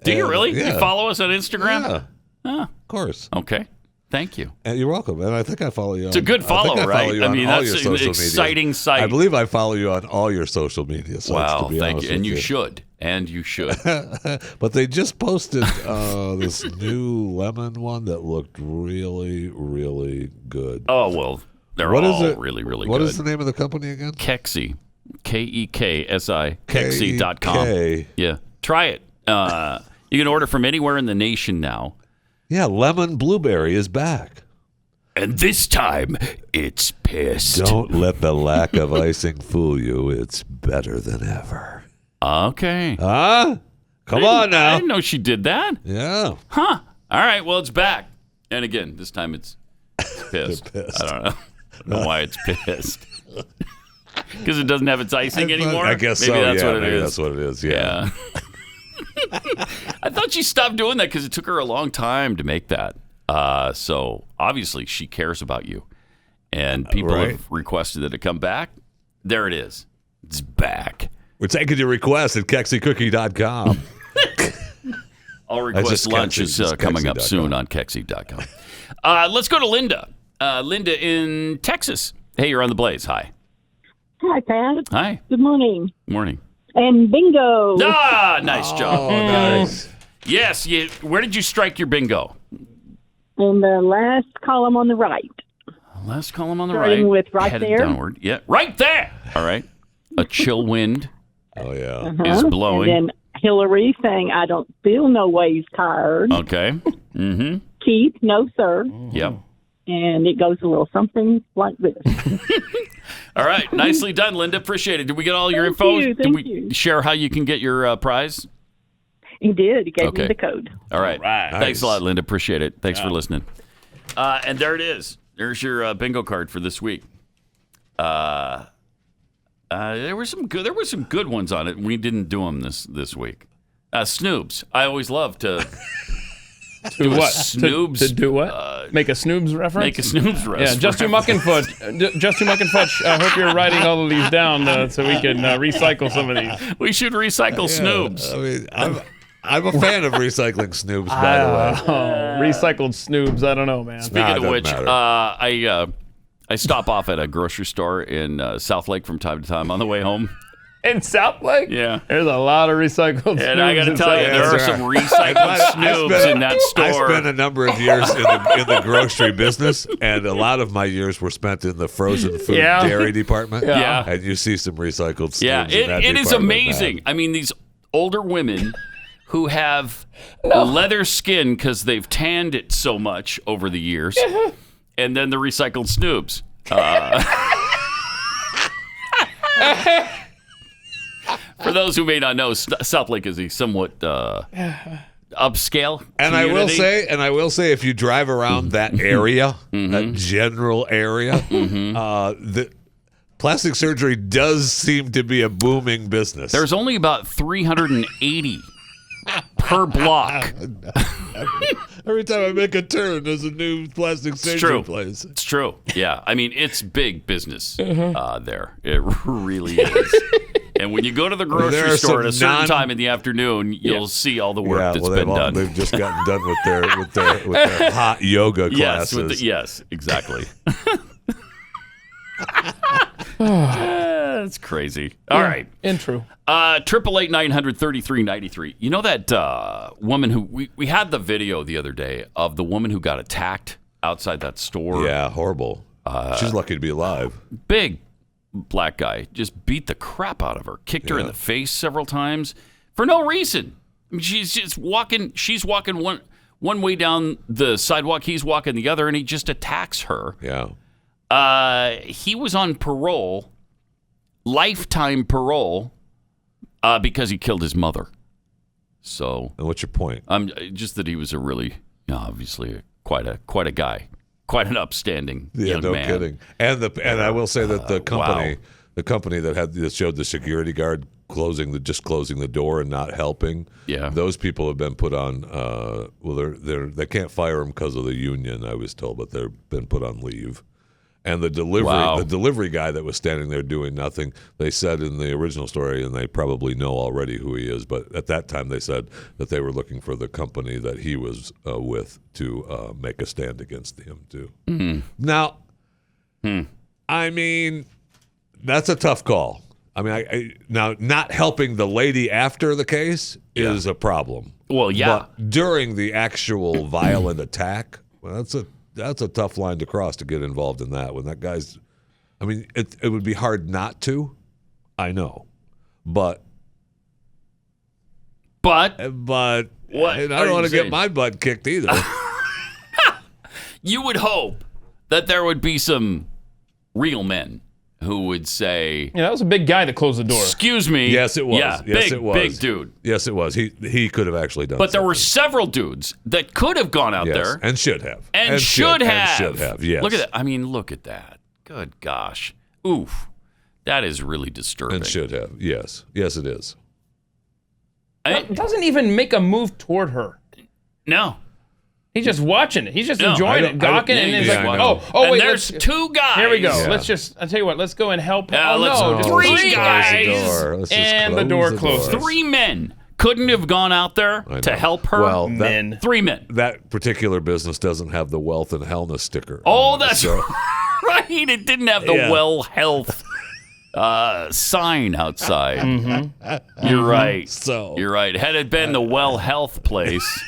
Do you really? Yeah. You follow us on Instagram? Yeah. Of course. Okay. Thank you. And you're welcome. And I think I follow you. It's a good follow, right? I mean, that's an exciting site. I believe I follow you on all your social media sites. Wow, thank you. And you should. And you should. But they just posted this new lemon one that looked really, really good. Oh, well, they're all really, really good. What is the name of the company again? Kexi. Kexi. Kexi.com. Yeah. Try it. You can order from anywhere in the nation now. Yeah, lemon blueberry is back. And this time, it's pissed. Don't let the lack of icing fool you. It's better than ever. Okay. Huh? Come on now. I didn't know she did that. Yeah. Huh. All right, well, it's back. And again, this time it's pissed. Pissed. I don't know why it's pissed. Because it doesn't have its icing anymore? I guess Maybe so. That's what it is. That's what it is, yeah. I thought she stopped doing that because it took her a long time to make that. So obviously she cares about you. And people have requested that it come back. There it is. It's back. We're taking your request at KexiCookie.com. I'll request lunch is coming up soon on Kexi.com. Let's go to Linda. Linda in Texas. Hey, you're on the Blaze. Hi. Hi, Pat. Hi. Good morning. Morning. And bingo. Ah, nice job. Oh, nice. Yes. Where did you strike your bingo? In the last column on the right. Last column on the Starting right. with right headed there. Downward. Yeah, right there. All right. A chill wind. Oh, yeah. Is blowing. And then Hillary saying, I don't feel no ways tired. Okay. Mm-hmm. teeth. No, sir. Yep. And it goes a little something like this. All right. Nicely done, Linda. Appreciate it. Did we get all your info? Did we share how you can get your prize? He did. He gave me the code. All right. Nice. Thanks a lot, Linda. Appreciate it. Thanks for listening. And there it is. There's your bingo card for this week. There were some good ones on it. We didn't do them this week. Snoobs. I always love to do what? Snoobs. To do what? Make a Snoobs reference? Make a Snoobs reference. Yeah, Just Too Muckenfoot. Just Too Muckenfoot. I hope you're writing all of these down so we can recycle some of these. We should recycle Snoobs. I mean, I'm a fan of recycling Snoobs, by the way. Recycled Snoobs. I don't know, man. Speaking of which, I stop off at a grocery store in South Lake from time to time on the way home. In South Lake? Yeah. There's a lot of recycled Snoobs. And I got to tell you, there are some recycled Snoobs in that store. I spent a number of years in the grocery business, and a lot of my years were spent in the frozen food dairy department. Yeah. And you see some recycled Snoobs Yeah, in that it is department, amazing. man. I mean, these older women who have leather skin because they've tanned it so much over the years, and then the recycled Snoobs. For those who may not know, South Lake is a somewhat upscale And community. I will say, if you drive around that area, that general area, the plastic surgery does seem to be a booming business. There's only about 380 per block. Every time I make a turn, there's a new plastic surgery place. It's true. Yeah, I mean, it's big business there. It really is. And when you go to the grocery store at a certain time in the afternoon, you'll see all the work that's been done. They've just gotten done with their hot yoga classes. Yes, exactly. That's crazy. All right. Intro. 888-900-3393. You know that woman who we had the video the other day of the woman who got attacked outside that store? Yeah, horrible. She's lucky to be alive. Big black guy just beat the crap out of her, kicked her in the face several times for no reason. I mean, she's just walking. She's walking one way down the sidewalk. He's walking the other, and he just attacks her. Yeah. He was on parole, lifetime parole, because he killed his mother. So, and what's your point? Just that he was a really, obviously, quite a guy, quite an upstanding young man. Yeah, no kidding. And I will say that the company that showed the security guard closing the door and not helping. Yeah, those people have been put on. They can't fire them because of the union, I was told, but they've been put on leave. And the delivery guy that was standing there doing nothing, they said in the original story, and they probably know already who he is, but at that time they said that they were looking for the company that he was with to make a stand against him too. Mm-hmm. Now, I mean, that's a tough call. I mean, now not helping the lady after the case is a problem. Well, yeah. But during the actual violent attack, well, that's a tough line to cross to get involved in that. When that guy's, I mean, it would be hard not to. I know, but what? I don't want to get my butt kicked either. You would hope that there would be some real men who would say, "Yeah, that was a big guy that closed the door." Excuse me. Yes, it was. Yeah, yes, it was. Big dude. Yes, it was. He could have actually done. But there something. were several dudes that could have gone out there and should have and should have. Yes. Look at that. I mean, look at that. Good gosh. Oof. That is really disturbing. And should have. Yes. Yes, it is. Doesn't even make a move toward her. No. He's just watching it. He's just enjoying it, gawking, and he's like, "Oh, and wait, there's two guys. Here we go. Yeah. Let's just. I tell you what. Let's go and help. Just three guys, and the door closes. Three men couldn't have gone out there to help her. Well, three men. That particular business doesn't have the wealth and healthness sticker. Oh, that's right. It didn't have the well health sign outside. Mm-hmm. You're right. So you're right. Had it been the well health place,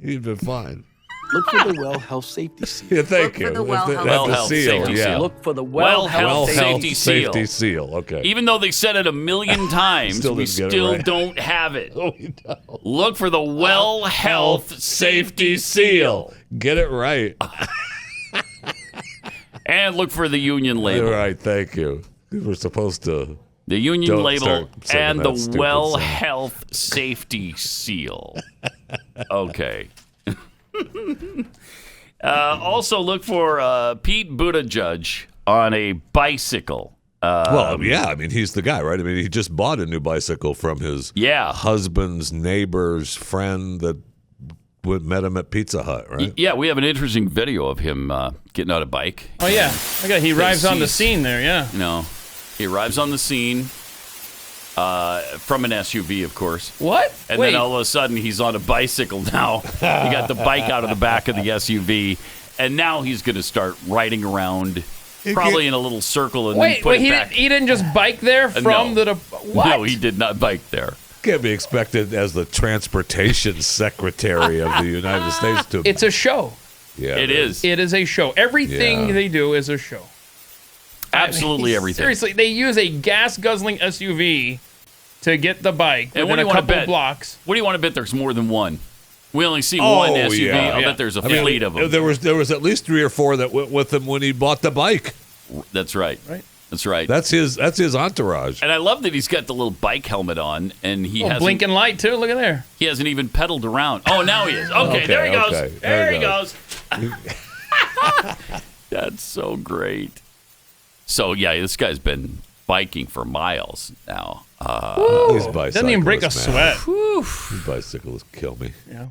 he'd been fine. Look for the Well Health Safety Seal. Yeah, thank you. For the Well Health That's the Safety seal. Seal. Yeah. Look for the Well Health Safety Seal. Safety seal. Okay. Even though they said it a million times, Still we didn't get it still right. don't have it. Oh, we don't. Look for the Well Health Safety Seal. Get it right. And look for the union label. All right, thank you. We're supposed to. The union Don't label start singing and that the stupid Well song. Health Safety Seal. Okay. Also, look for Pete Buttigieg on a bicycle. Well, yeah, I mean, he's the guy, right? I mean, he just bought a new bicycle from his husband's neighbor's friend that met him at Pizza Hut, right? Yeah, we have an interesting video of him getting on a bike. Oh, yeah. Okay, he arrives on the scene there, yeah. No. He arrives on the scene from an SUV, of course. What? And then all of a sudden, he's on a bicycle now. He got the bike out of the back of the SUV, and now he's going to start riding around, probably in a little circle, and then put it back. He didn't just bike there from the... What? No, he did not bike there. Can't be expected as the transportation secretary of the United States to. It's a show. Yeah, it is. It is a show. Everything they do is a show. Absolutely everything. Seriously, they use a gas-guzzling SUV to get the bike And within a couple blocks. What do you want to bet there's more than one? We only see one SUV. Yeah. I'll bet there's a fleet of them. There was at least 3 or 4 that went with him when he bought the bike. That's right. Right. That's right. That's his entourage. And I love that he's got the little bike helmet on, and he has blinking light too. Look at there. He hasn't even pedaled around. Oh, now he is. Okay, there he goes. Okay. There he goes. That's so great. So yeah, this guy's been biking for miles now. These bicycles, doesn't even break a sweat. These bicycles kill me. Yeah.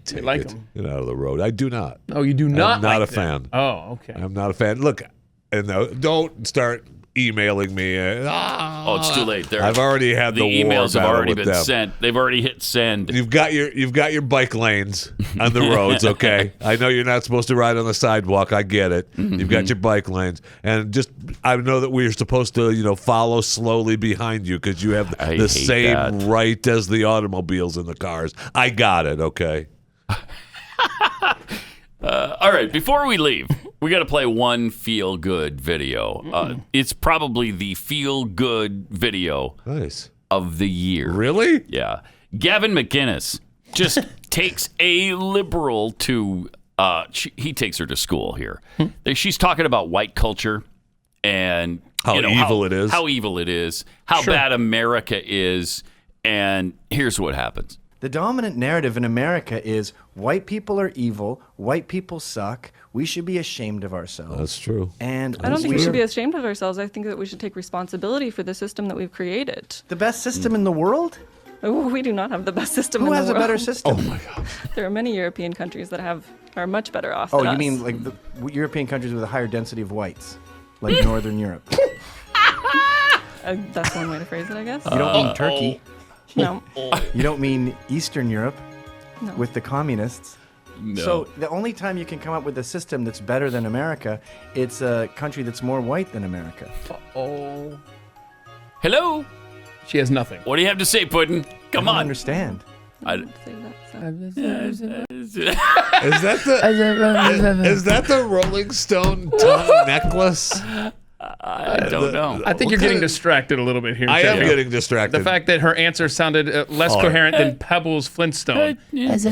Take like it. them? Get out of the road. I do not. Oh, you do not. I'm not like a fan. Oh, okay. I'm not a fan. Look, and don't start emailing me. Oh, it's too late. I've already had the emails war have battle already with been them. sent. They've already hit send. You've got your bike lanes on the roads, okay? I know you're not supposed to ride on the sidewalk. I get it. You've got your bike lanes, and just I know that we're supposed to follow slowly behind you because you have the same right as the automobiles and the cars. I got it, okay? All right, before we leave, we got to play one feel-good video. It's probably the feel-good video of the year. Really? Yeah. Gavin McInnes just takes a liberal to... he takes her to school here. She's talking about white culture and... How evil it is. How evil it is. How bad America is. And here's what happens. The dominant narrative in America is white people are evil, white people suck, we should be ashamed of ourselves. That's true. And I don't think we should be ashamed of ourselves. I think that we should take responsibility for the system that we've created. The best system in the world? Oh, we do not have the best system in the world. Who has a better system? Oh my God. There are many European countries that are much better off Oh, than you us. mean like the European countries with a higher density of whites, like Northern Europe? That's one way to phrase it, I guess. You don't mean Turkey. No. You don't mean Eastern Europe No. with the communists. No. So the only time you can come up with a system that's better than America, it's a country that's more white than America. Oh. Hello? She has nothing. What do you have to say, Puddin'? Come I don't on. understand. Is that the Rolling Stone tongue necklace? I don't know. I think you're getting distracted a little bit here. I am Chad. getting distracted. The fact that her answer sounded less coherent than Pebbles Flintstone. Do we have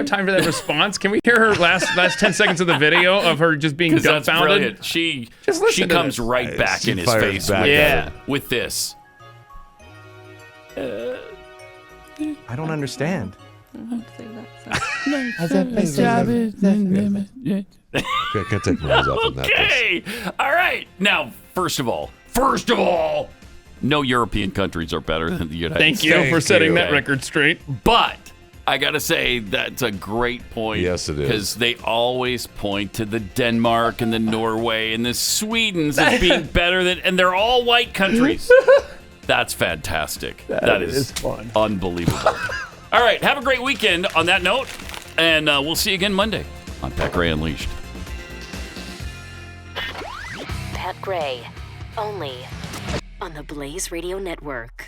time for that response? Can we hear her last 10 seconds of the video of her just being That's dumbfounded? brilliant. She comes right back She in his fires face back at with this. I don't understand. Okay, can't take my eyes off on that. Okay. All right. Now, first of all, no European countries are better than the United Thank States. you for setting that record straight. But I got to say, that's a great point. Yes, it is. Because they always point to the Denmark and the Norway and the Swedens as being better than, and they're all white countries. That's fantastic. That is fun. Unbelievable. All right. Have a great weekend on that note. And we'll see you again Monday on Pat Gray Unleashed. Pat Gray, only on the Blaze Radio Network.